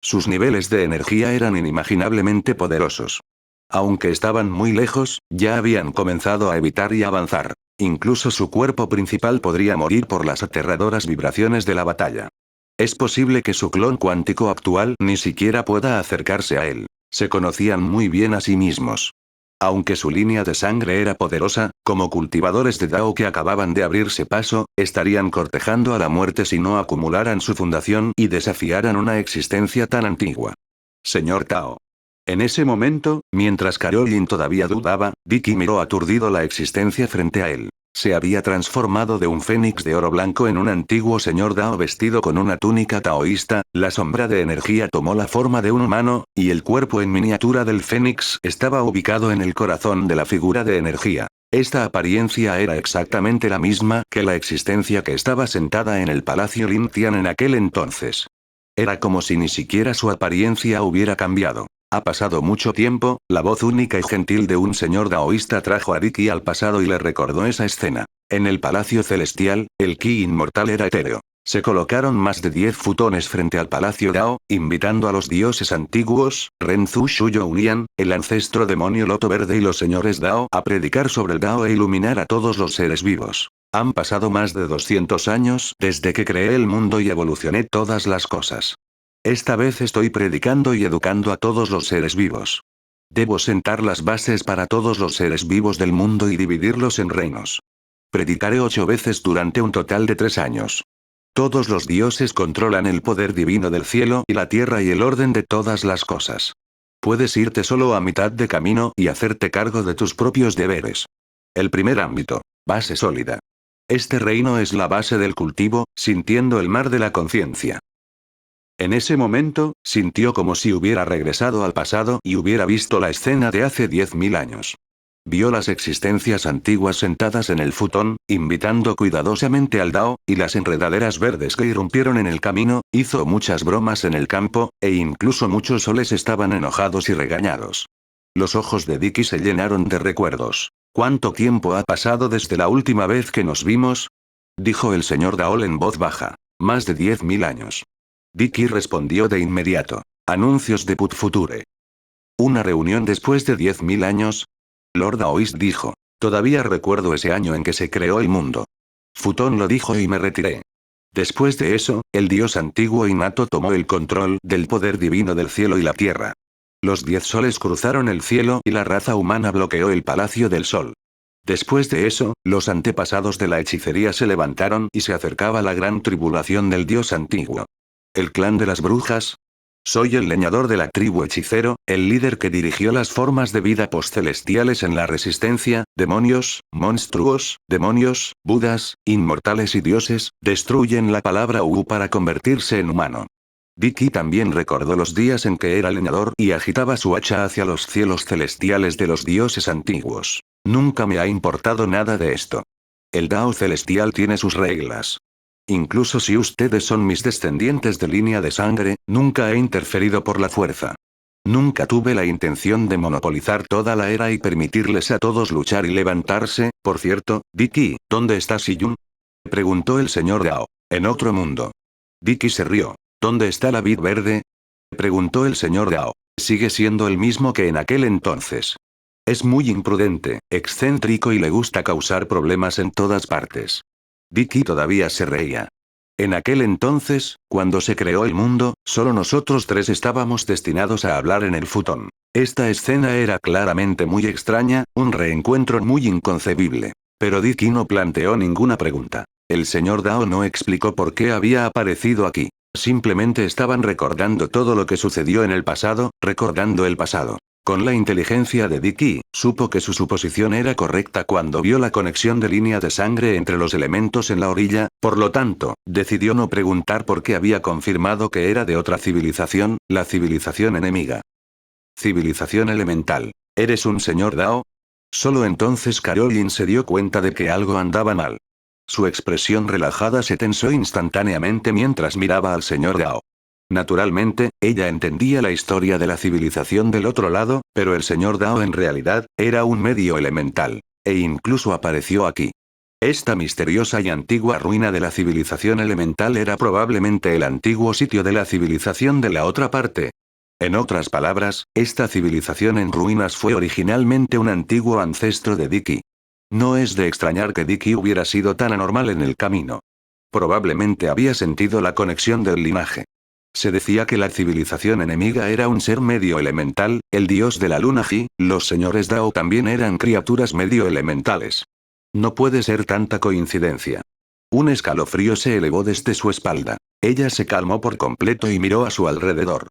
A: Sus niveles de energía eran inimaginablemente poderosos. Aunque estaban muy lejos, ya habían comenzado a evitar y avanzar. Incluso su cuerpo principal podría morir por las aterradoras vibraciones de la batalla. Es posible que su clon cuántico actual ni siquiera pueda acercarse a él. Se conocían muy bien a sí mismos. Aunque su línea de sangre era poderosa, como cultivadores de Dao que acababan de abrirse paso, estarían cortejando a la muerte si no acumularan su fundación y desafiaran una existencia tan antigua. Señor Tao. En ese momento, mientras Caroline todavía dudaba, Dicky miró aturdido la existencia frente a él. Se había transformado de un fénix de oro blanco en un antiguo señor Dao vestido con una túnica taoísta, la sombra de energía tomó la forma de un humano, y el cuerpo en miniatura del fénix estaba ubicado en el corazón de la figura de energía. Esta apariencia era exactamente la misma que la existencia que estaba sentada en el palacio Lin Tian en aquel entonces. Era como si ni siquiera su apariencia hubiera cambiado. Ha pasado mucho tiempo, la voz única y gentil de un señor daoísta trajo a Dicky al pasado y le recordó esa escena. En el palacio celestial, el ki inmortal era etéreo. Se colocaron más de 10 futones frente al palacio Dao, invitando a los dioses antiguos, Renzu Shuyo Unian, el ancestro demonio Loto Verde y los señores Dao a predicar sobre el Dao e iluminar a todos los seres vivos. Han pasado más de 200 años desde que creé el mundo y evolucioné todas las cosas. Esta vez estoy predicando y educando a todos los seres vivos. Debo sentar las bases para todos los seres vivos del mundo y dividirlos en reinos. Predicaré 8 veces durante un total de 3 años. Todos los dioses controlan el poder divino del cielo y la tierra y el orden de todas las cosas. Puedes irte solo a mitad de camino y hacerte cargo de tus propios deberes. El primer ámbito. Base sólida. Este reino es la base del cultivo, sintiendo el mar de la conciencia. En ese momento, sintió como si hubiera regresado al pasado y hubiera visto la escena de hace 10.000 años. Vio las existencias antiguas sentadas en el futón, invitando cuidadosamente al Dao, y las enredaderas verdes que irrumpieron en el camino, hizo muchas bromas en el campo, e incluso muchos soles estaban enojados y regañados. Los ojos de Dicky se llenaron de recuerdos. ¿Cuánto tiempo ha pasado desde la última vez que nos vimos? Dijo el señor Daol en voz baja. Más de 10.000 años. Dicky respondió de inmediato. Anuncios de Put Future. ¿Una reunión después de 10.000 años? Lord Daoist dijo. Todavía recuerdo ese año en que se creó el mundo. Futón lo dijo y me retiré. Después de eso, el dios antiguo innato tomó el control del poder divino del cielo y la tierra. Los 10 soles cruzaron el cielo y la raza humana bloqueó el palacio del sol. Después de eso, los antepasados de la hechicería se levantaron y se acercaba la gran tribulación del dios antiguo. ¿El clan de las brujas? Soy el leñador de la tribu hechicero, el líder que dirigió las formas de vida postcelestiales en la resistencia, demonios, monstruos, demonios, budas, inmortales y dioses, destruyen la palabra Wu para convertirse en humano. Dicky también recordó los días en que era leñador y agitaba su hacha hacia los cielos celestiales de los dioses antiguos. Nunca me ha importado nada de esto. El Dao celestial tiene sus reglas. Incluso si ustedes son mis descendientes de línea de sangre, nunca he interferido por la fuerza. Nunca tuve la intención de monopolizar toda la era y permitirles a todos luchar y levantarse. Por cierto, Dicky, ¿dónde está Siyun? Preguntó el señor Dao. En otro mundo. Dicky se rió. ¿Dónde está la vid verde? Preguntó el señor Dao. Sigue siendo el mismo que en aquel entonces. Es muy imprudente, excéntrico y le gusta causar problemas en todas partes. Dicky todavía se reía. En aquel entonces, cuando se creó el mundo, solo nosotros 3 estábamos destinados a hablar en el futón. Esta escena era claramente muy extraña, un reencuentro muy inconcebible. Pero Dicky no planteó ninguna pregunta. El señor Dao no explicó por qué había aparecido aquí. Simplemente estaban recordando todo lo que sucedió en el pasado, recordando el pasado. Con la inteligencia de Dicky, supo que su suposición era correcta cuando vio la conexión de línea de sangre entre los elementos en la orilla, por lo tanto, decidió no preguntar por qué había confirmado que era de otra civilización, la civilización enemiga. Civilización elemental. ¿Eres un señor Dao? Solo entonces Caroline se dio cuenta de que algo andaba mal. Su expresión relajada se tensó instantáneamente mientras miraba al señor Dao. Naturalmente, ella entendía la historia de la civilización del otro lado, pero el señor Dao en realidad, era un medio elemental. E incluso apareció aquí. Esta misteriosa y antigua ruina de la civilización elemental era probablemente el antiguo sitio de la civilización de la otra parte. En otras palabras, esta civilización en ruinas fue originalmente un antiguo ancestro de Dicky. No es de extrañar que Dicky hubiera sido tan anormal en el camino. Probablemente había sentido la conexión del linaje. Se decía que la civilización enemiga era un ser medio elemental, el dios de la luna Ji, los señores Dao también eran criaturas medio elementales. No puede ser tanta coincidencia. Un escalofrío se elevó desde su espalda. Ella se calmó por completo y miró a su alrededor.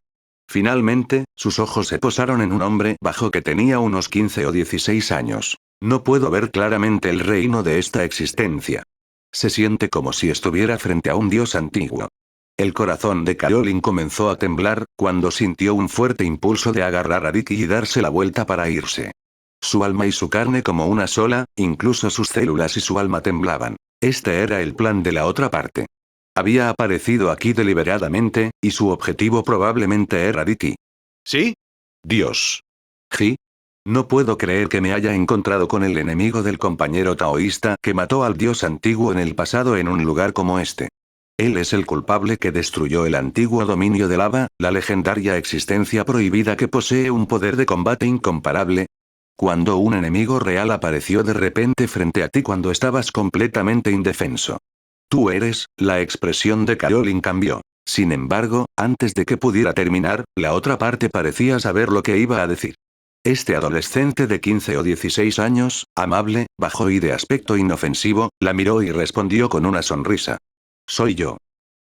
A: Finalmente, sus ojos se posaron en un hombre bajo que tenía unos 15 o 16 años. No puedo ver claramente el reino de esta existencia. Se siente como si estuviera frente a un dios antiguo. El corazón de Caroline comenzó a temblar, cuando sintió un fuerte impulso de agarrar a Dicky y darse la vuelta para irse. Su alma y su carne como una sola, incluso sus células y su alma temblaban. Este era el plan de la otra parte. Había aparecido aquí deliberadamente, y su objetivo probablemente era Dicky. ¿Sí? Dios. Ji. No puedo creer que me haya encontrado con el enemigo del compañero taoísta que mató al dios antiguo en el pasado en un lugar como este. Él es el culpable que destruyó el antiguo dominio de lava, la legendaria existencia prohibida que posee un poder de combate incomparable. Cuando un enemigo real apareció de repente frente a ti cuando estabas completamente indefenso. Tú eres, la expresión de Caroline cambió. Sin embargo, antes de que pudiera terminar, la otra parte parecía saber lo que iba a decir. Este adolescente de 15 o 16 años, amable, bajo y de aspecto inofensivo, la miró y respondió con una sonrisa. Soy yo.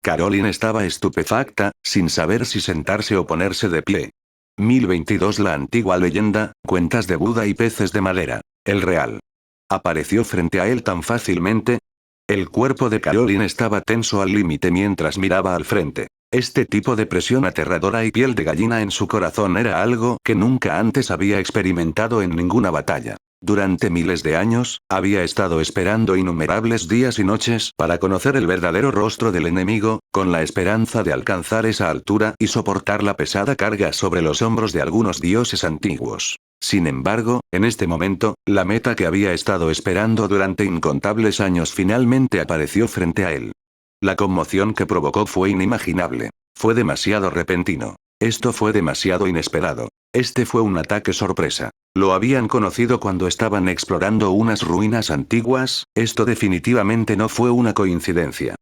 A: Caroline estaba estupefacta, sin saber si sentarse o ponerse de pie. 1022 La antigua leyenda, cuentas de Buda y peces de madera. El real. Apareció frente a él tan fácilmente. El cuerpo de Caroline estaba tenso al límite mientras miraba al frente. Este tipo de presión aterradora y piel de gallina en su corazón era algo que nunca antes había experimentado en ninguna batalla. Durante miles de años, había estado esperando innumerables días y noches para conocer el verdadero rostro del enemigo, con la esperanza de alcanzar esa altura y soportar la pesada carga sobre los hombros de algunos dioses antiguos. Sin embargo, en este momento, la meta que había estado esperando durante incontables años finalmente apareció frente a él. La conmoción que provocó fue inimaginable. Fue demasiado repentino. Esto fue demasiado inesperado. Este fue un ataque sorpresa. Lo habían conocido cuando estaban explorando unas ruinas antiguas, esto definitivamente no fue una coincidencia.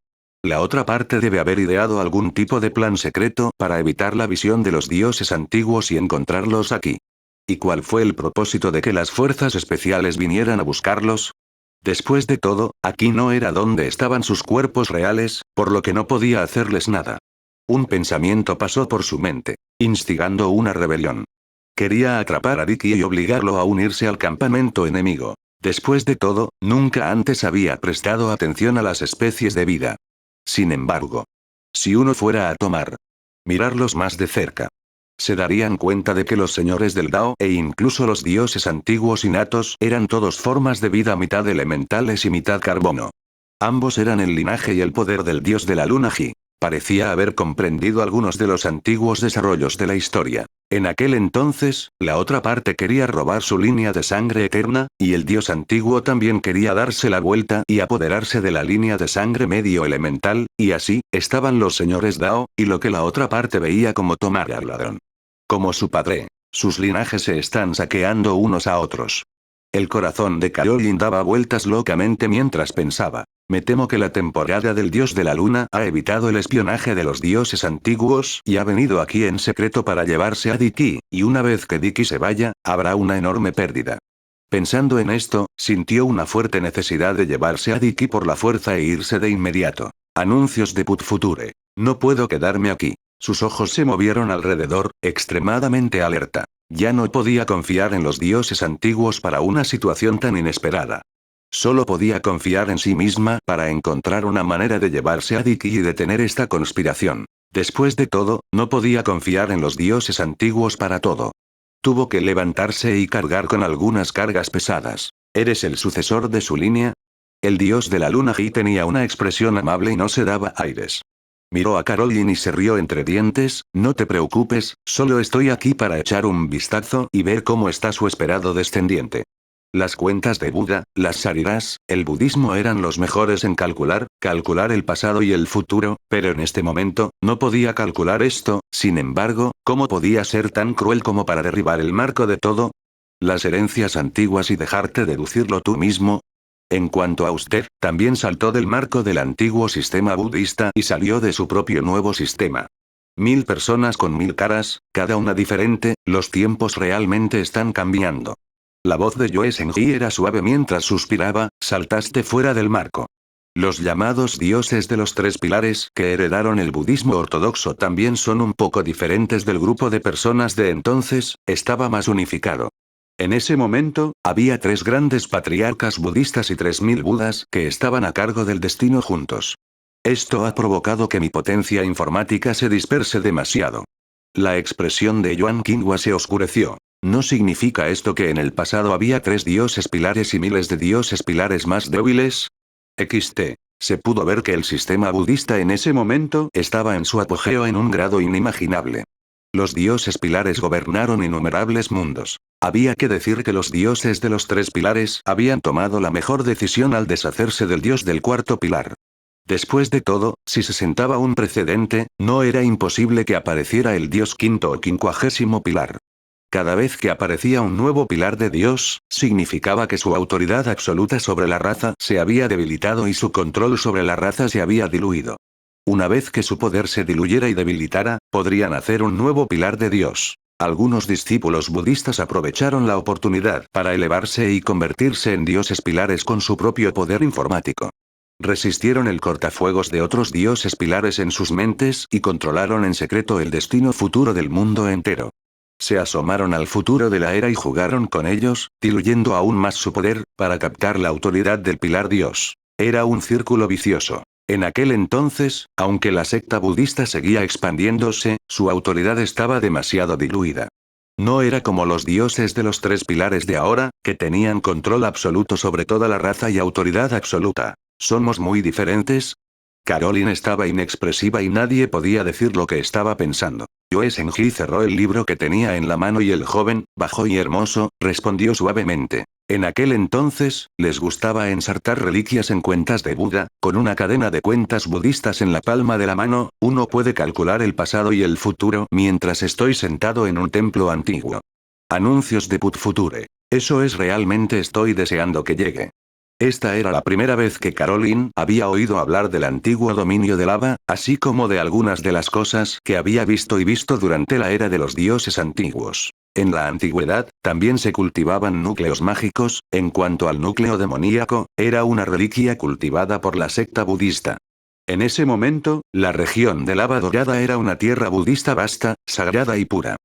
A: La otra parte debe haber ideado algún tipo de plan secreto para evitar la visión de los dioses antiguos y encontrarlos aquí. ¿Y cuál fue el propósito de que las fuerzas especiales vinieran a buscarlos? Después de todo, aquí no era donde estaban sus cuerpos reales, por lo que no podía hacerles nada. Un pensamiento pasó por su mente, instigando una rebelión. Quería atrapar a Dicky y obligarlo a unirse al campamento enemigo. Después de todo, nunca antes había prestado atención a las especies de vida. Sin embargo, si uno fuera a mirarlos más de cerca, se darían cuenta de que los señores del Dao e incluso los dioses antiguos innatos eran todos formas de vida mitad elementales y mitad carbono. Ambos eran el linaje y el poder del dios de la luna Ji. Parecía haber comprendido algunos de los antiguos desarrollos de la historia. En aquel entonces, la otra parte quería robar su línea de sangre eterna, y el dios antiguo también quería darse la vuelta y apoderarse de la línea de sangre medio elemental, y así, estaban los señores Dao, y lo que la otra parte veía como tomar al ladrón. Como su padre. Sus linajes se están saqueando unos a otros. El corazón de Caroline daba vueltas locamente mientras pensaba. Me temo que la temporada del dios de la luna ha evitado el espionaje de los dioses antiguos y ha venido aquí en secreto para llevarse a Dicky, y una vez que Dicky se vaya, habrá una enorme pérdida. Pensando en esto, sintió una fuerte necesidad de llevarse a Dicky por la fuerza e irse de inmediato. Anuncios de Put Future. No puedo quedarme aquí. Sus ojos se movieron alrededor, extremadamente alerta. Ya no podía confiar en los dioses antiguos para una situación tan inesperada. Solo podía confiar en sí misma para encontrar una manera de llevarse a Dicky y detener esta conspiración. Después de todo, no podía confiar en los dioses antiguos para todo. Tuvo que levantarse y cargar con algunas cargas pesadas. ¿Eres el sucesor de su línea? El dios de la luna Ji tenía una expresión amable y no se daba aires. Miró a Caroline y se rió entre dientes. No te preocupes, solo estoy aquí para echar un vistazo y ver cómo está su esperado descendiente. Las cuentas de Buda, las saridas, el budismo eran los mejores en calcular el pasado y el futuro, pero en este momento, no podía calcular esto. Sin embargo, ¿cómo podía ser tan cruel como para derribar el marco de todo? Las herencias antiguas y dejarte deducirlo tú mismo. En cuanto a usted, también saltó del marco del antiguo sistema budista y salió de su propio nuevo sistema. 1000 personas con 1000 caras, cada una diferente, los tiempos realmente están cambiando. La voz de Yue Senji era suave mientras suspiraba. Saltaste fuera del marco. Los llamados dioses de los tres pilares que heredaron el budismo ortodoxo también son un poco diferentes del grupo de personas de entonces, estaba más unificado. En ese momento, había 3 grandes patriarcas budistas y 3000 budas que estaban a cargo del destino juntos. Esto ha provocado que mi potencia informática se disperse demasiado. La expresión de Yuan Qinghua se oscureció. ¿No significa esto que en el pasado había 3 dioses pilares y miles de dioses pilares más débiles? Se pudo ver que el sistema budista en ese momento estaba en su apogeo en un grado inimaginable. Los dioses pilares gobernaron innumerables mundos. Había que decir que los dioses de los 3 pilares habían tomado la mejor decisión al deshacerse del dios del 4 pilar. Después de todo, si se sentaba un precedente, no era imposible que apareciera el dios quinto o 50º pilar. Cada vez que aparecía un nuevo pilar de Dios, significaba que su autoridad absoluta sobre la raza se había debilitado y su control sobre la raza se había diluido. Una vez que su poder se diluyera y debilitara, podrían hacer un nuevo pilar de Dios. Algunos discípulos budistas aprovecharon la oportunidad para elevarse y convertirse en dioses pilares con su propio poder informático. Resistieron el cortafuegos de otros dioses pilares en sus mentes y controlaron en secreto el destino futuro del mundo entero. Se asomaron al futuro de la era y jugaron con ellos, diluyendo aún más su poder, para captar la autoridad del pilar Dios. Era un círculo vicioso. En aquel entonces, aunque la secta budista seguía expandiéndose, su autoridad estaba demasiado diluida. No era como los dioses de los 3 pilares de ahora, que tenían control absoluto sobre toda la raza y autoridad absoluta. ¿Somos muy diferentes? Caroline estaba inexpresiva y nadie podía decir lo que estaba pensando. Yue Senji cerró el libro que tenía en la mano y el joven, bajo y hermoso, respondió suavemente. En aquel entonces, les gustaba ensartar reliquias en cuentas de Buda, con una cadena de cuentas budistas en la palma de la mano, uno puede calcular el pasado y el futuro mientras estoy sentado en un templo antiguo. Anuncios de Put Future. Eso es realmente estoy deseando que llegue. Esta era la primera vez que Caroline había oído hablar del antiguo dominio de lava, así como de algunas de las cosas que había visto durante la era de los dioses antiguos. En la antigüedad, también se cultivaban núcleos mágicos. En cuanto al núcleo demoníaco, era una reliquia cultivada por la secta budista. En ese momento, la región de lava dorada era una tierra budista vasta, sagrada y pura.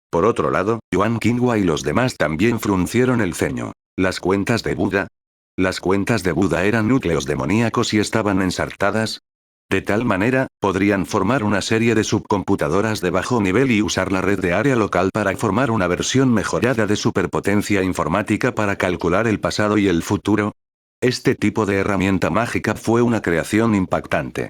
A: Por otro lado, Yuan Qinghua y los demás también fruncieron el ceño. ¿Las cuentas de Buda? Las cuentas de Buda eran núcleos demoníacos y estaban ensartadas. De tal manera, podrían formar una serie de subcomputadoras de bajo nivel y usar la red de área local para formar una versión mejorada de superpotencia informática para calcular el pasado y el futuro. Este tipo de herramienta mágica fue una creación impactante.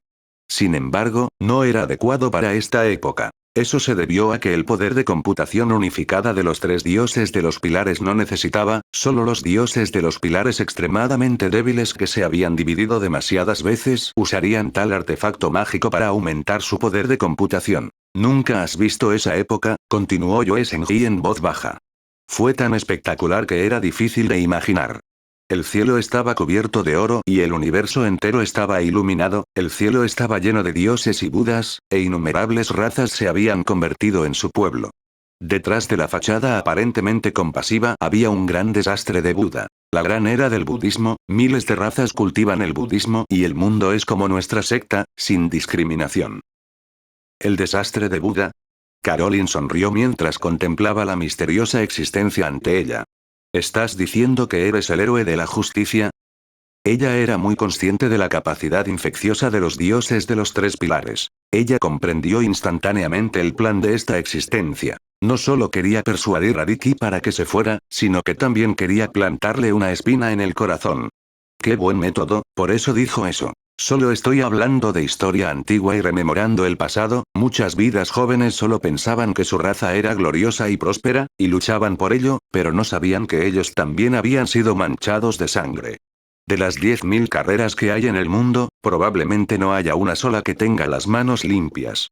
A: Sin embargo, no era adecuado para esta época. Eso se debió a que el poder de computación unificada de los 3 dioses de los pilares no necesitaba, solo los dioses de los pilares extremadamente débiles que se habían dividido demasiadas veces usarían tal artefacto mágico para aumentar su poder de computación. ¿Nunca has visto esa época?, continuó Yue Senji en voz baja. Fue tan espectacular que era difícil de imaginar. El cielo estaba cubierto de oro y el universo entero estaba iluminado, el cielo estaba lleno de dioses y budas, e innumerables razas se habían convertido en su pueblo. Detrás de la fachada aparentemente compasiva había un gran desastre de Buda. La gran era del budismo, miles de razas cultivan el budismo y el mundo es como nuestra secta, sin discriminación. ¿El desastre de Buda? Caroline sonrió mientras contemplaba la misteriosa existencia ante ella. ¿Estás diciendo que eres el héroe de la justicia? Ella era muy consciente de la capacidad infecciosa de los dioses de los 3 pilares. Ella comprendió instantáneamente el plan de esta existencia. No solo quería persuadir a Riki para que se fuera, sino que también quería plantarle una espina en el corazón. ¡Qué buen método! Por eso dijo eso. Solo estoy hablando de historia antigua y rememorando el pasado. Muchas vidas jóvenes solo pensaban que su raza era gloriosa y próspera, y luchaban por ello, pero no sabían que ellos también habían sido manchados de sangre. De las 10.000 carreras que hay en el mundo, probablemente no haya una sola que tenga las manos limpias.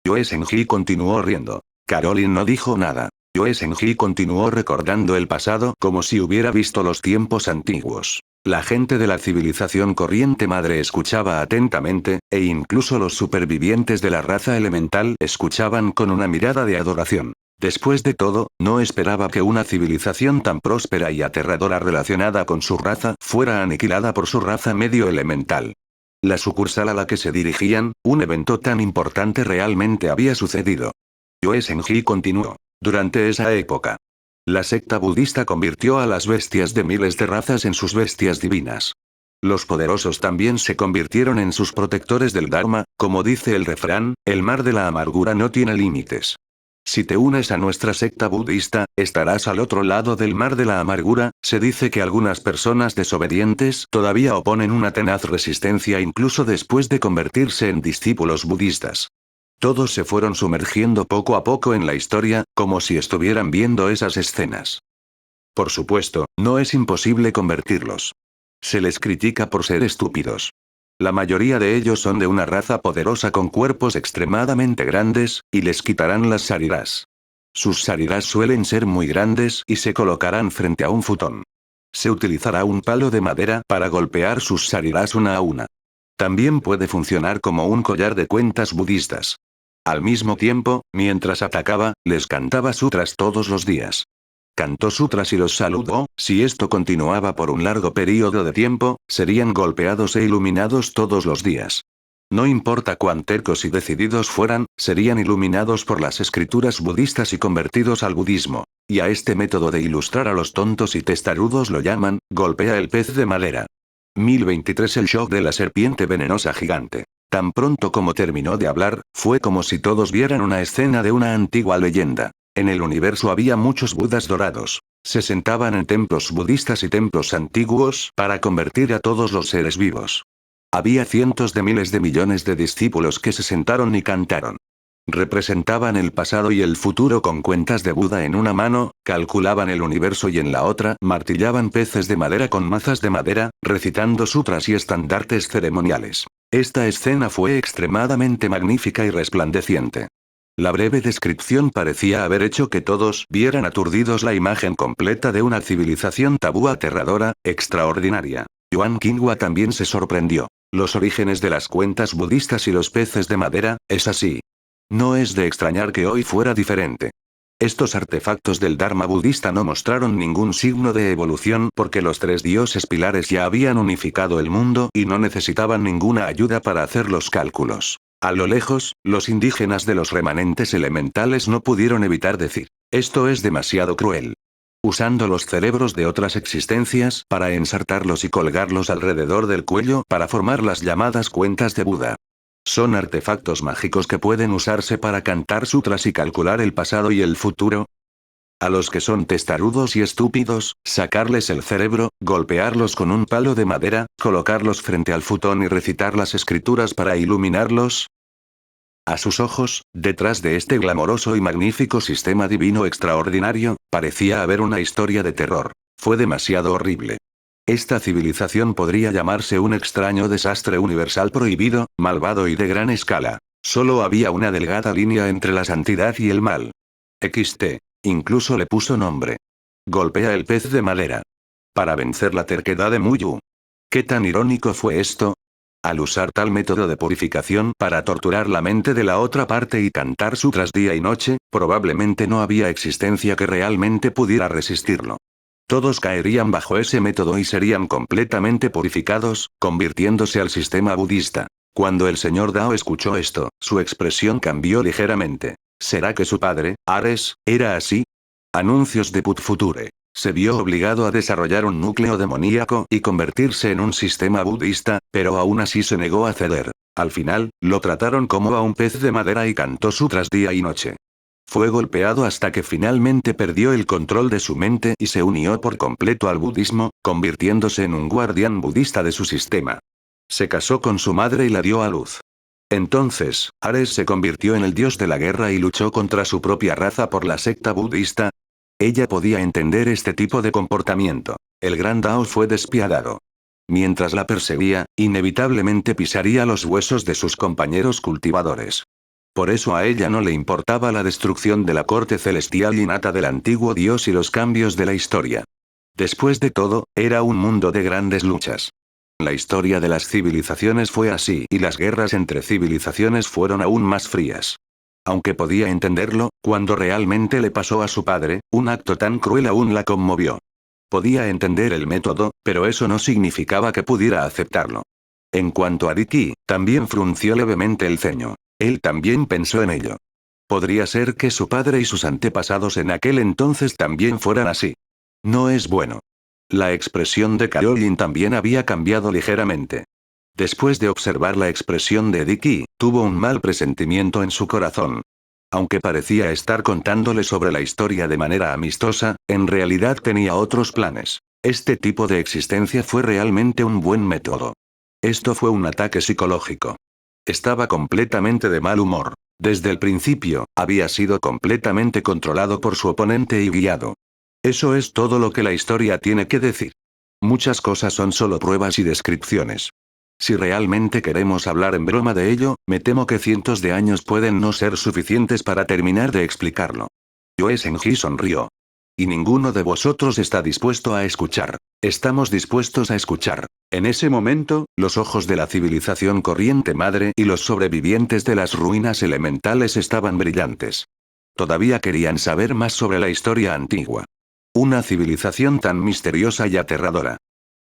A: Yue Senji continuó riendo. Caroline no dijo nada. Yue Senji continuó recordando el pasado como si hubiera visto los tiempos antiguos. La gente de la civilización corriente madre escuchaba atentamente, e incluso los supervivientes de la raza elemental escuchaban con una mirada de adoración. Después de todo, no esperaba que una civilización tan próspera y aterradora relacionada con su raza fuera aniquilada por su raza medio elemental. La sucursal a la que se dirigían, un evento tan importante realmente había sucedido. Yue Senji continuó. Durante esa época, La secta budista convirtió a las bestias de miles de razas en sus bestias divinas. Los poderosos también se convirtieron en sus protectores del Dharma, como dice el refrán, el mar de la amargura no tiene límites. Si te unes a nuestra secta budista, estarás al otro lado del mar de la amargura. Se dice que algunas personas desobedientes todavía oponen una tenaz resistencia incluso después de convertirse en discípulos budistas. Todos se fueron sumergiendo poco a poco en la historia, como si estuvieran viendo esas escenas. Por supuesto, no es imposible convertirlos. Se les critica por ser estúpidos. La mayoría de ellos son de una raza poderosa con cuerpos extremadamente grandes, y les quitarán las sariras. Sus sariras suelen ser muy grandes y se colocarán frente a un futón. Se utilizará un palo de madera para golpear sus sariras una a una. También puede funcionar como un collar de cuentas budistas. Al mismo tiempo, mientras atacaba, les cantaba sutras todos los días. Cantó sutras y los saludó. Si esto continuaba por un largo periodo de tiempo, serían golpeados e iluminados todos los días. No importa cuán tercos y decididos fueran, serían iluminados por las escrituras budistas y convertidos al budismo. Y a este método de ilustrar a los tontos y testarudos lo llaman, golpea el pez de madera. 1023 El shock de la serpiente venenosa gigante. Tan pronto como terminó de hablar, fue como si todos vieran una escena de una antigua leyenda. En el universo había muchos budas dorados. Se sentaban en templos budistas y templos antiguos para convertir a todos los seres vivos. Había cientos de miles de millones de discípulos que se sentaron y cantaron. Representaban el pasado y el futuro con cuentas de Buda en una mano, calculaban el universo y en la otra martillaban peces de madera con mazas de madera, recitando sutras y estandartes ceremoniales. Esta escena fue extremadamente magnífica y resplandeciente. La breve descripción parecía haber hecho que todos vieran aturdidos la imagen completa de una civilización tabú aterradora, extraordinaria. Yuan Qinghua también se sorprendió. Los orígenes de las cuentas budistas y los peces de madera, es así. No es de extrañar que hoy fuera diferente. Estos artefactos del Dharma budista no mostraron ningún signo de evolución porque los tres dioses pilares ya habían unificado el mundo y no necesitaban ninguna ayuda para hacer los cálculos. A lo lejos, los indígenas de los remanentes elementales no pudieron evitar decir, esto es demasiado cruel. Usando los cerebros de otras existencias para ensartarlos y colgarlos alrededor del cuello para formar las llamadas cuentas de Buda. Son artefactos mágicos que pueden usarse para cantar sutras y calcular el pasado y el futuro. A los que son testarudos y estúpidos, sacarles el cerebro, golpearlos con un palo de madera, colocarlos frente al futón y recitar las escrituras para iluminarlos. A sus ojos, detrás de este glamoroso y magnífico sistema divino extraordinario, parecía haber una historia de terror. Fue demasiado horrible. Esta civilización podría llamarse un extraño desastre universal prohibido, malvado y de gran escala. Solo había una delgada línea entre la santidad y el mal. XT. Incluso le puso nombre. Golpea el pez de madera. Para vencer la terquedad de Muyu. ¿Qué tan irónico fue esto? Al usar tal método de purificación para torturar la mente de la otra parte y cantar sutras día y noche, probablemente no había existencia que realmente pudiera resistirlo. Todos caerían bajo ese método y serían completamente purificados, convirtiéndose al sistema budista. Cuando el señor Dao escuchó esto, su expresión cambió ligeramente. ¿Será que su padre, Ares, era así? Anuncios de Put Future. Se vio obligado a desarrollar un núcleo demoníaco y convertirse en un sistema budista, pero aún así se negó a ceder. Al final, lo trataron como a un pez de madera y cantó sutras día y noche. Fue golpeado hasta que finalmente perdió el control de su mente y se unió por completo al budismo, convirtiéndose en un guardián budista de su sistema. Se casó con su madre y la dio a luz. Entonces, Ares se convirtió en el dios de la guerra y luchó contra su propia raza por la secta budista. Ella podía entender este tipo de comportamiento. El gran Dao fue despiadado. Mientras la perseguía, inevitablemente pisaría los huesos de sus compañeros cultivadores. Por eso a ella no le importaba la destrucción de la corte celestial innata del antiguo dios y los cambios de la historia. Después de todo, era un mundo de grandes luchas. La historia de las civilizaciones fue así y las guerras entre civilizaciones fueron aún más frías. Aunque podía entenderlo, cuando realmente le pasó a su padre, un acto tan cruel aún la conmovió. Podía entender el método, pero eso no significaba que pudiera aceptarlo. En cuanto a Riki, también frunció levemente el ceño. Él también pensó en ello. Podría ser que su padre y sus antepasados en aquel entonces también fueran así. No es bueno. La expresión de Caroline también había cambiado ligeramente. Después de observar la expresión de Dicky, tuvo un mal presentimiento en su corazón. Aunque parecía estar contándole sobre la historia de manera amistosa, en realidad tenía otros planes. Este tipo de existencia fue realmente un buen método. Esto fue un ataque psicológico. Estaba completamente de mal humor. Desde el principio, había sido completamente controlado por su oponente y guiado. Eso es todo lo que la historia tiene que decir. Muchas cosas son solo pruebas y descripciones. Si realmente queremos hablar en broma de ello, me temo que cientos de años pueden no ser suficientes para terminar de explicarlo. Yue Senji sonrió. Y ninguno de vosotros está dispuesto a escuchar. Estamos dispuestos a escuchar. En ese momento, los ojos de la civilización corriente madre y los sobrevivientes de las ruinas elementales estaban brillantes. Todavía querían saber más sobre la historia antigua. Una civilización tan misteriosa y aterradora.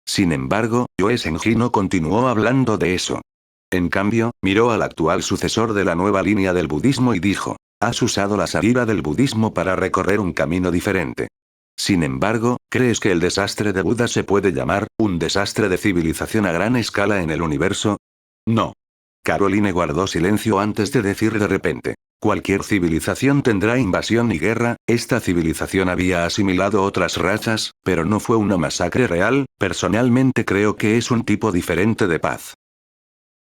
A: Sin embargo, Yue Senji no continuó hablando de eso. En cambio, miró al actual sucesor de la nueva línea del budismo y dijo: has usado la sátira del budismo para recorrer un camino diferente. Sin embargo, ¿crees que el desastre de Buda se puede llamar un desastre de civilización a gran escala en el universo? No. Caroline guardó silencio antes de decir de repente: cualquier civilización tendrá invasión y guerra, esta civilización había asimilado otras razas, pero no fue una masacre real, personalmente creo que es un tipo diferente de paz.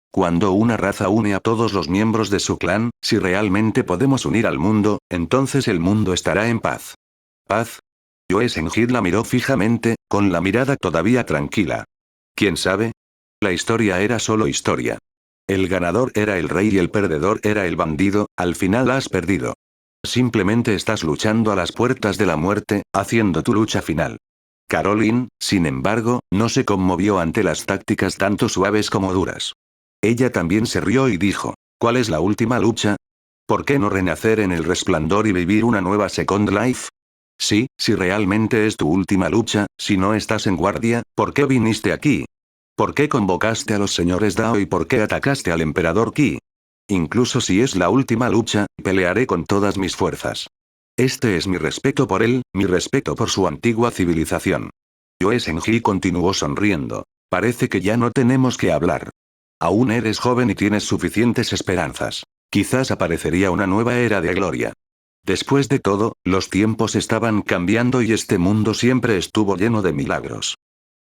A: Cuando una raza une a todos los miembros de su clan, si realmente podemos unir al mundo, entonces el mundo estará en paz. ¿Paz? Yue Senji la miró fijamente, con la mirada todavía tranquila. ¿Quién sabe? La historia era solo historia. El ganador era el rey y el perdedor era el bandido, al final has perdido. Simplemente estás luchando a las puertas de la muerte, haciendo tu lucha final. Caroline, sin embargo, no se conmovió ante las tácticas tanto suaves como duras. Ella también se rió y dijo: ¿cuál es la última lucha? ¿Por qué no renacer en el resplandor y vivir una nueva Second Life? Sí, si realmente es tu última lucha, si no estás en guardia, ¿por qué viniste aquí? ¿Por qué convocaste a los señores Dao y por qué atacaste al emperador Qi? Incluso si es la última lucha, pelearé con todas mis fuerzas. Este es mi respeto por él, mi respeto por su antigua civilización. Yue Senji continuó sonriendo. Parece que ya no tenemos que hablar. Aún eres joven y tienes suficientes esperanzas. Quizás aparecería una nueva era de gloria. Después de todo, los tiempos estaban cambiando y este mundo siempre estuvo lleno de milagros.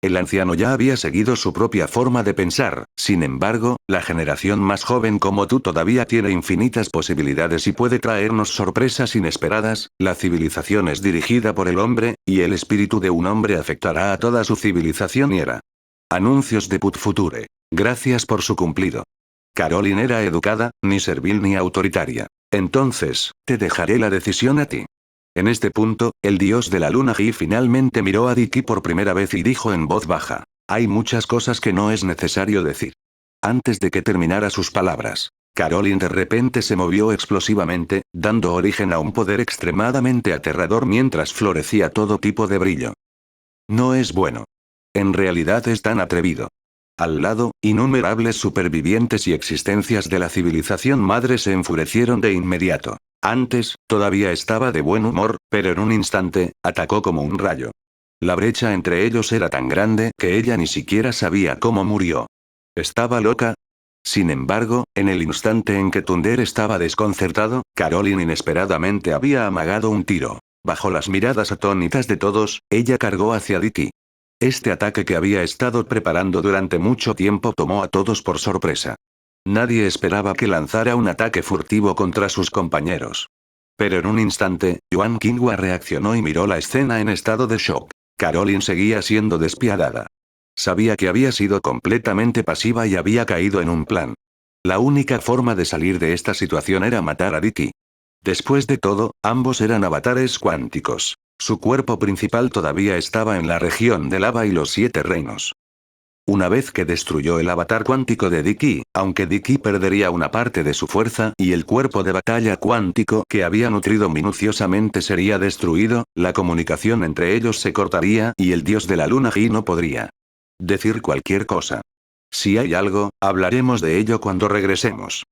A: El anciano ya había seguido su propia forma de pensar, sin embargo, la generación más joven como tú todavía tiene infinitas posibilidades y puede traernos sorpresas inesperadas. La civilización es dirigida por el hombre, y el espíritu de un hombre afectará a toda su civilización y era. Anuncios de Put Future. Gracias por su cumplido. Caroline era educada, ni servil ni autoritaria. Entonces, te dejaré la decisión a ti. En este punto, el dios de la luna Ji finalmente miró a Dicky por primera vez y dijo en voz baja: hay muchas cosas que no es necesario decir. Antes de que terminara sus palabras, Caroline de repente se movió explosivamente, dando origen a un poder extremadamente aterrador mientras florecía todo tipo de brillo. No es bueno. En realidad es tan atrevido. Al lado, innumerables supervivientes y existencias de la civilización madre se enfurecieron de inmediato. Antes, todavía estaba de buen humor, pero en un instante, atacó como un rayo. La brecha entre ellos era tan grande que ella ni siquiera sabía cómo murió. ¿Estaba loca? Sin embargo, en el instante en que Thunder estaba desconcertado, Caroline inesperadamente había amagado un tiro. Bajo las miradas atónitas de todos, ella cargó hacia Dicky. Este ataque que había estado preparando durante mucho tiempo tomó a todos por sorpresa. Nadie esperaba que lanzara un ataque furtivo contra sus compañeros. Pero en un instante, Yuan Qinghua reaccionó y miró la escena en estado de shock. Caroline seguía siendo despiadada. Sabía que había sido completamente pasiva y había caído en un plan. La única forma de salir de esta situación era matar a Dicky. Después de todo, ambos eran avatares cuánticos. Su cuerpo principal todavía estaba en la región de lava y los 7 reinos. Una vez que destruyó el avatar cuántico de Dicky, aunque Dicky perdería una parte de su fuerza y el cuerpo de batalla cuántico que había nutrido minuciosamente sería destruido, la comunicación entre ellos se cortaría y el dios de la luna Ji no podría decir cualquier cosa. Si hay algo, hablaremos de ello cuando regresemos.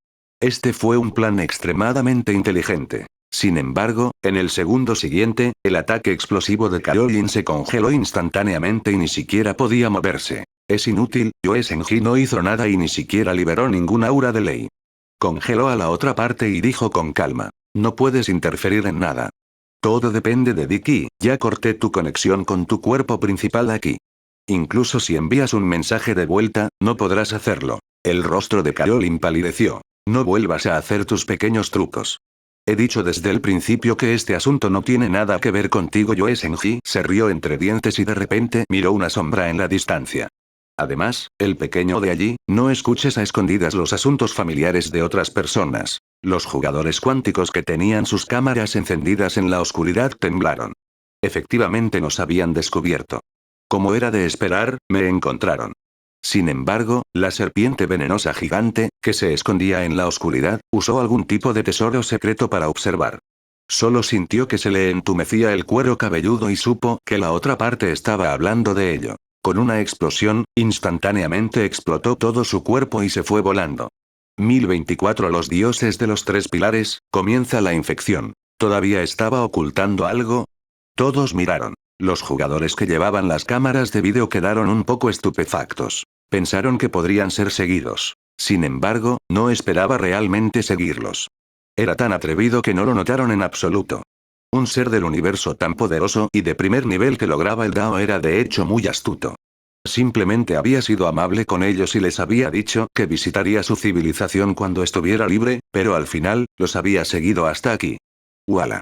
A: Este fue un plan extremadamente inteligente. Sin embargo, en el segundo siguiente, el ataque explosivo de Caroline se congeló instantáneamente y ni siquiera podía moverse. Es inútil, Yoe Senji no hizo nada y ni siquiera liberó ningún aura de ley. Congeló a la otra parte y dijo con calma. No puedes interferir en nada. Todo depende de Diki, ya corté tu conexión con tu cuerpo principal aquí. Incluso si envías un mensaje de vuelta, no podrás hacerlo. El rostro de Caroline palideció. No vuelvas a hacer tus pequeños trucos. He dicho desde el principio que este asunto no tiene nada que ver contigo. Yoe Senji se rió entre dientes y de repente miró una sombra en la distancia. Además, el pequeño de allí, no escuches a escondidas los asuntos familiares de otras personas. Los jugadores cuánticos que tenían sus cámaras encendidas en la oscuridad temblaron. Efectivamente nos habían descubierto. Como era de esperar, me encontraron. Sin embargo, la serpiente venenosa gigante, que se escondía en la oscuridad, usó algún tipo de tesoro secreto para observar. Solo sintió que se le entumecía el cuero cabelludo y supo que la otra parte estaba hablando de ello. Con una explosión, instantáneamente explotó todo su cuerpo y se fue volando. 1024 Los dioses de los tres pilares, comienza la infección. ¿Todavía estaba ocultando algo? Todos miraron. Los jugadores que llevaban las cámaras de vídeo quedaron un poco estupefactos. Pensaron que podrían ser seguidos. Sin embargo, no esperaba realmente seguirlos. Era tan atrevido que no lo notaron en absoluto. Un ser del universo tan poderoso y de primer nivel que lograba el Dao era de hecho muy astuto. Simplemente había sido amable con ellos y les había dicho que visitaría su civilización cuando estuviera libre, pero al final, los había seguido hasta aquí. ¡Uala!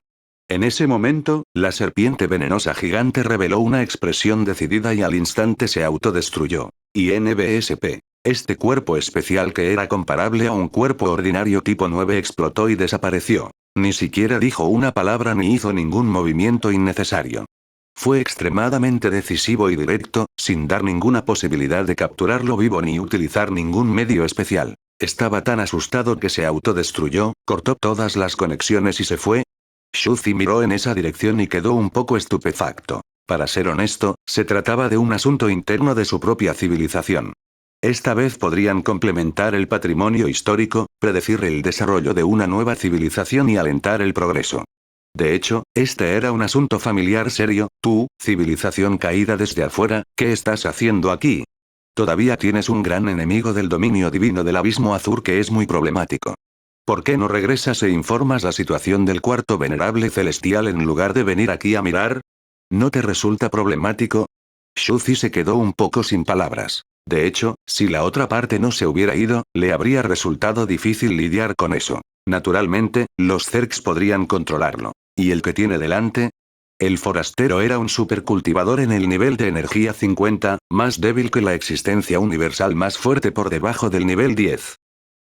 A: En ese momento, la serpiente venenosa gigante reveló una expresión decidida y al instante se autodestruyó. INBSP. Este cuerpo especial que era comparable a un cuerpo ordinario tipo 9 explotó y desapareció. Ni siquiera dijo una palabra ni hizo ningún movimiento innecesario. Fue extremadamente decisivo y directo, sin dar ninguna posibilidad de capturarlo vivo ni utilizar ningún medio especial. Estaba tan asustado que se autodestruyó, cortó todas las conexiones y se fue. Shuzi miró en esa dirección y quedó un poco estupefacto. Para ser honesto, se trataba de un asunto interno de su propia civilización. Esta vez podrían complementar el patrimonio histórico, predecir el desarrollo de una nueva civilización y alentar el progreso. De hecho, este era un asunto familiar serio. Tú, civilización caída desde afuera, ¿qué estás haciendo aquí? Todavía tienes un gran enemigo del dominio divino del abismo azul que es muy problemático. ¿Por qué no regresas e informas la situación del cuarto venerable celestial en lugar de venir aquí a mirar? ¿No te resulta problemático? Shuzi se quedó un poco sin palabras. De hecho, si la otra parte no se hubiera ido, le habría resultado difícil lidiar con eso. Naturalmente, los Zergs podrían controlarlo. ¿Y el que tiene delante? El forastero era un supercultivador en el nivel de energía 50, más débil que la existencia universal más fuerte por debajo del nivel 10.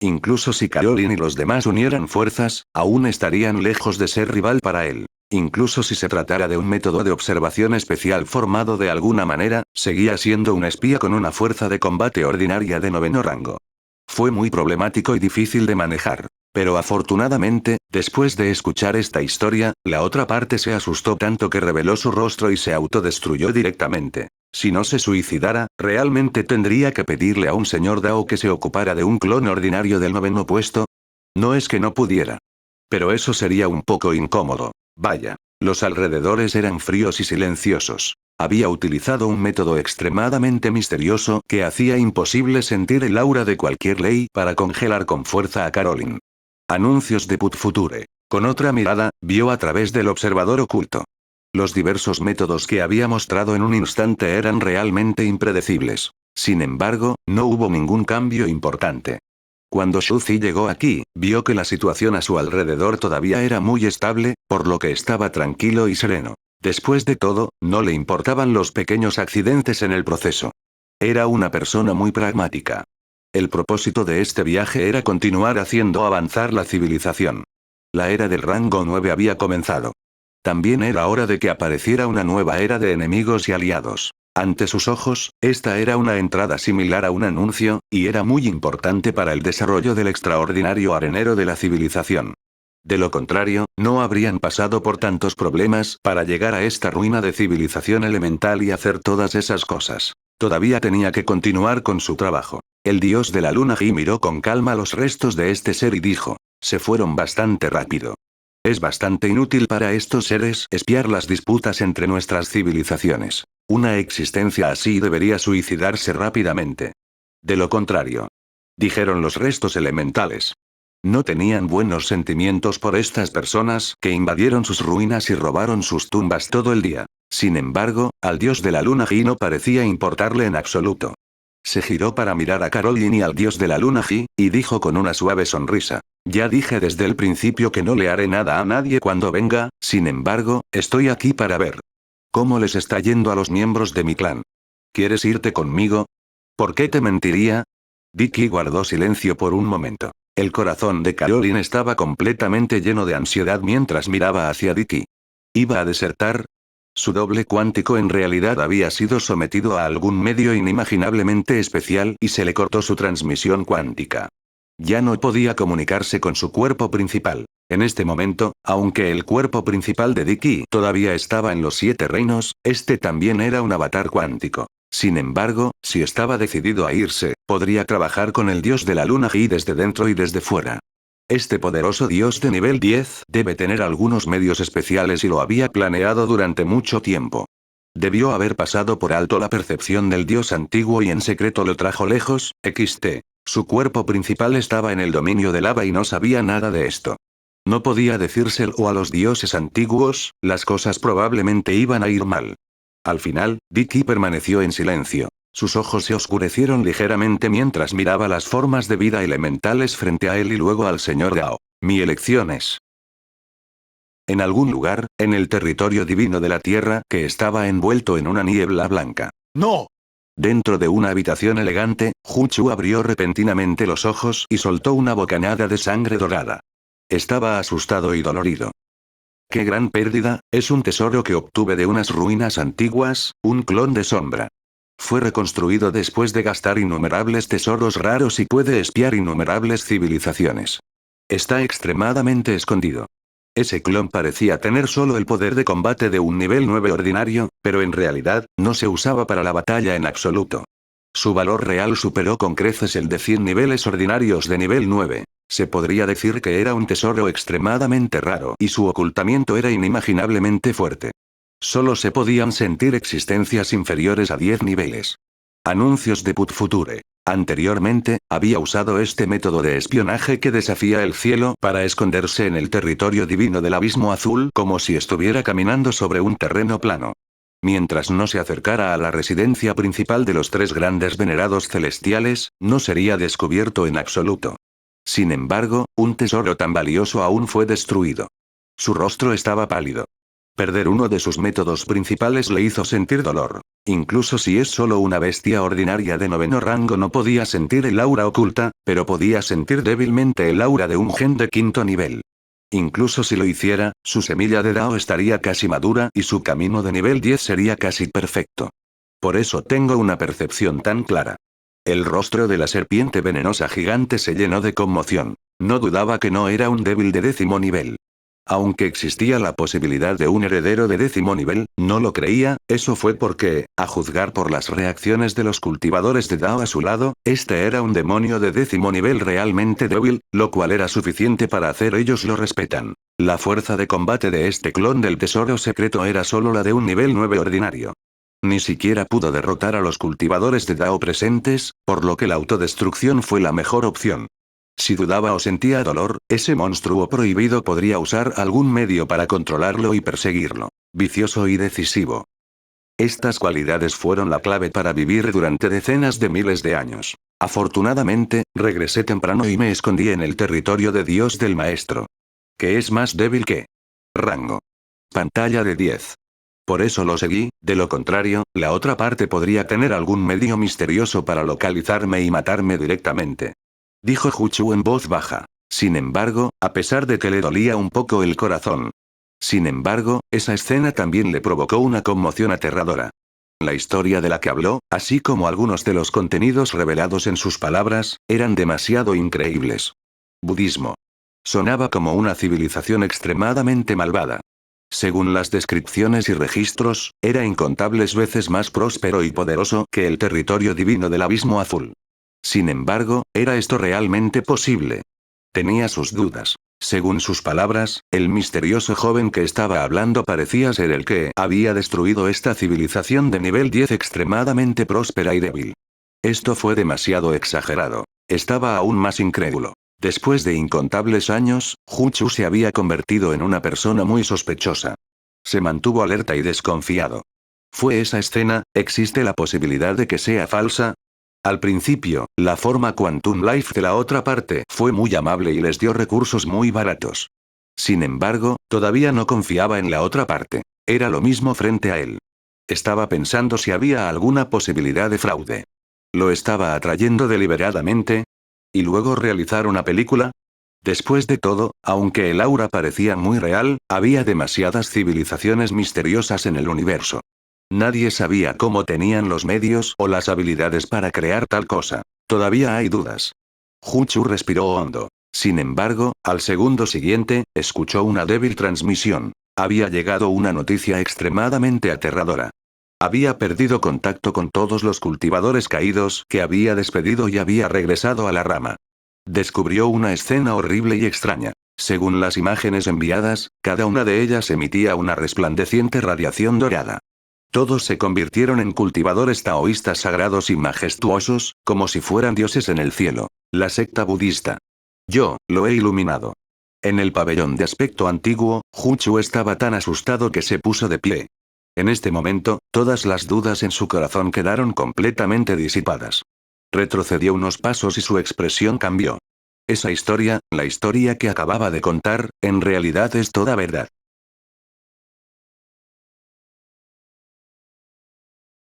A: Incluso si Caroline y los demás unieran fuerzas, aún estarían lejos de ser rival para él. Incluso si se tratara de un método de observación especial formado de alguna manera, seguía siendo un espía con una fuerza de combate ordinaria de 9º rango. Fue muy problemático y difícil de manejar. Pero afortunadamente, después de escuchar esta historia, la otra parte se asustó tanto que reveló su rostro y se autodestruyó directamente. Si no se suicidara, realmente tendría que pedirle a un señor Dao que se ocupara de un clon ordinario del 9º puesto. No es que no pudiera. Pero eso sería un poco incómodo. Vaya. Los alrededores eran fríos y silenciosos. Había utilizado un método extremadamente misterioso que hacía imposible sentir el aura de cualquier ley para congelar con fuerza a Caroline. Anuncios de Put Future. Con otra mirada, vio a través del observador oculto. Los diversos métodos que había mostrado en un instante eran realmente impredecibles. Sin embargo, no hubo ningún cambio importante. Cuando Shuzi llegó aquí, vio que la situación a su alrededor todavía era muy estable, por lo que estaba tranquilo y sereno. Después de todo, no le importaban los pequeños accidentes en el proceso. Era una persona muy pragmática. El propósito de este viaje era continuar haciendo avanzar la civilización. La era del rango 9 había comenzado. También era hora de que apareciera una nueva era de enemigos y aliados. Ante sus ojos, esta era una entrada similar a un anuncio, y era muy importante para el desarrollo del extraordinario arenero de la civilización. De lo contrario, no habrían pasado por tantos problemas para llegar a esta ruina de civilización elemental y hacer todas esas cosas. Todavía tenía que continuar con su trabajo. El dios de la luna Ji miró con calma los restos de este ser y dijo: se fueron bastante rápido. Es bastante inútil para estos seres espiar las disputas entre nuestras civilizaciones. Una existencia así debería suicidarse rápidamente. De lo contrario, dijeron los restos elementales. No tenían buenos sentimientos por estas personas que invadieron sus ruinas y robaron sus tumbas todo el día. Sin embargo, al dios de la luna Ji no parecía importarle en absoluto. Se giró para mirar a Caroline y al dios de la luna Ji, y dijo con una suave sonrisa: ya dije desde el principio que no le haré nada a nadie cuando venga, sin embargo, estoy aquí para ver cómo les está yendo a los miembros de mi clan. ¿Quieres irte conmigo? ¿Por qué te mentiría? Dicky guardó silencio por un momento. El corazón de Caroline estaba completamente lleno de ansiedad mientras miraba hacia Dicky. ¿Iba a desertar? Su doble cuántico en realidad había sido sometido a algún medio inimaginablemente especial y se le cortó su transmisión cuántica. Ya no podía comunicarse con su cuerpo principal. En este momento, aunque el cuerpo principal de Dicky todavía estaba en los 7 reinos, este también era un avatar cuántico. Sin embargo, si estaba decidido a irse, podría trabajar con el dios de la luna Ji desde dentro y desde fuera. Este poderoso dios de nivel 10 debe tener algunos medios especiales y lo había planeado durante mucho tiempo. Debió haber pasado por alto la percepción del dios antiguo y en secreto lo trajo lejos, XT. Su cuerpo principal estaba en el dominio del lava y no sabía nada de esto. No podía decírselo a los dioses antiguos, las cosas probablemente iban a ir mal. Al final, Dicky permaneció en silencio. Sus ojos se oscurecieron ligeramente mientras miraba las formas de vida elementales frente a él y luego al señor Gao. Mi elección es. En algún lugar, en el territorio divino de la Tierra, que estaba envuelto en una niebla blanca. ¡No! Dentro de una habitación elegante, Hu Chu abrió repentinamente los ojos y soltó una bocanada de sangre dorada. Estaba asustado y dolorido. ¡Qué gran pérdida! Es un tesoro que obtuve de unas ruinas antiguas, un clon de sombra. Fue reconstruido después de gastar innumerables tesoros raros y puede espiar innumerables civilizaciones. Está extremadamente escondido. Ese clon parecía tener solo el poder de combate de un nivel 9 ordinario, pero en realidad, no se usaba para la batalla en absoluto. Su valor real superó con creces el de 100 niveles ordinarios de nivel 9. Se podría decir que era un tesoro extremadamente raro y su ocultamiento era inimaginablemente fuerte. Solo se podían sentir existencias inferiores a 10 niveles. Anuncios de Put Future. Anteriormente, había usado este método de espionaje que desafía el cielo para esconderse en el territorio divino del abismo azul como si estuviera caminando sobre un terreno plano. Mientras no se acercara a la residencia principal de los 3 grandes venerados celestiales, no sería descubierto en absoluto. Sin embargo, un tesoro tan valioso aún fue destruido. Su rostro estaba pálido. Perder uno de sus métodos principales le hizo sentir dolor. Incluso si es solo una bestia ordinaria de 9º rango no podía sentir el aura oculta, pero podía sentir débilmente el aura de un gen de 5º nivel. Incluso si lo hiciera, su semilla de Dao estaría casi madura y su camino de nivel 10 sería casi perfecto. Por eso tengo una percepción tan clara. El rostro de la serpiente venenosa gigante se llenó de conmoción. No dudaba que no era un débil de 10º nivel. Aunque existía la posibilidad de un heredero de 10º nivel, no lo creía, eso fue porque, a juzgar por las reacciones de los cultivadores de Dao a su lado, este era un demonio de 10º nivel realmente débil, lo cual era suficiente para hacer ellos lo respetan. La fuerza de combate de este clon del tesoro secreto era solo la de un nivel 9 ordinario. Ni siquiera pudo derrotar a los cultivadores de Dao presentes, por lo que la autodestrucción fue la mejor opción. Si dudaba o sentía dolor, ese monstruo prohibido podría usar algún medio para controlarlo y perseguirlo. Vicioso y decisivo. Estas cualidades fueron la clave para vivir durante decenas de miles de años. Afortunadamente, regresé temprano y me escondí en el territorio de Dios del Maestro. Que es más débil que. Rango. Pantalla de 10. Por eso lo seguí, de lo contrario, la otra parte podría tener algún medio misterioso para localizarme y matarme directamente. Dijo Hu Chu en voz baja. Sin embargo, a pesar de que le dolía un poco el corazón. Sin embargo, esa escena también le provocó una conmoción aterradora. La historia de la que habló, así como algunos de los contenidos revelados en sus palabras, eran demasiado increíbles. Budismo. Sonaba como una civilización extremadamente malvada. Según las descripciones y registros, era incontables veces más próspero y poderoso que el territorio divino del abismo azul. Sin embargo, ¿era esto realmente posible? Tenía sus dudas. Según sus palabras, el misterioso joven que estaba hablando parecía ser el que había destruido esta civilización de nivel 10 extremadamente próspera y débil. Esto fue demasiado exagerado. Estaba aún más incrédulo. Después de incontables años, Hu Chu se había convertido en una persona muy sospechosa. Se mantuvo alerta y desconfiado. ¿Fue esa escena? ¿Existe la posibilidad de que sea falsa? Al principio, la forma Quantum Life de la otra parte fue muy amable y les dio recursos muy baratos. Sin embargo, todavía no confiaba en la otra parte. Era lo mismo frente a él. Estaba pensando si había alguna posibilidad de fraude. ¿Lo estaba atrayendo deliberadamente? ¿Y luego realizar una película? Después de todo, aunque el aura parecía muy real, había demasiadas civilizaciones misteriosas en el universo. Nadie sabía cómo tenían los medios o las habilidades para crear tal cosa. Todavía hay dudas. Hu Chu respiró hondo. Sin embargo, al segundo siguiente, escuchó una débil transmisión. Había llegado una noticia extremadamente aterradora. Había perdido contacto con todos los cultivadores caídos que había despedido y había regresado a la rama. Descubrió una escena horrible y extraña. Según las imágenes enviadas, cada una de ellas emitía una resplandeciente radiación dorada. Todos se convirtieron en cultivadores taoístas sagrados y majestuosos, como si fueran dioses en el cielo. La secta budista. Yo, lo he iluminado. En el pabellón de aspecto antiguo, Hu Chu estaba tan asustado que se puso de pie. En este momento, todas las dudas en su corazón quedaron completamente disipadas. Retrocedió unos pasos y su expresión cambió. Esa historia, la historia que acababa de contar, en realidad es toda verdad.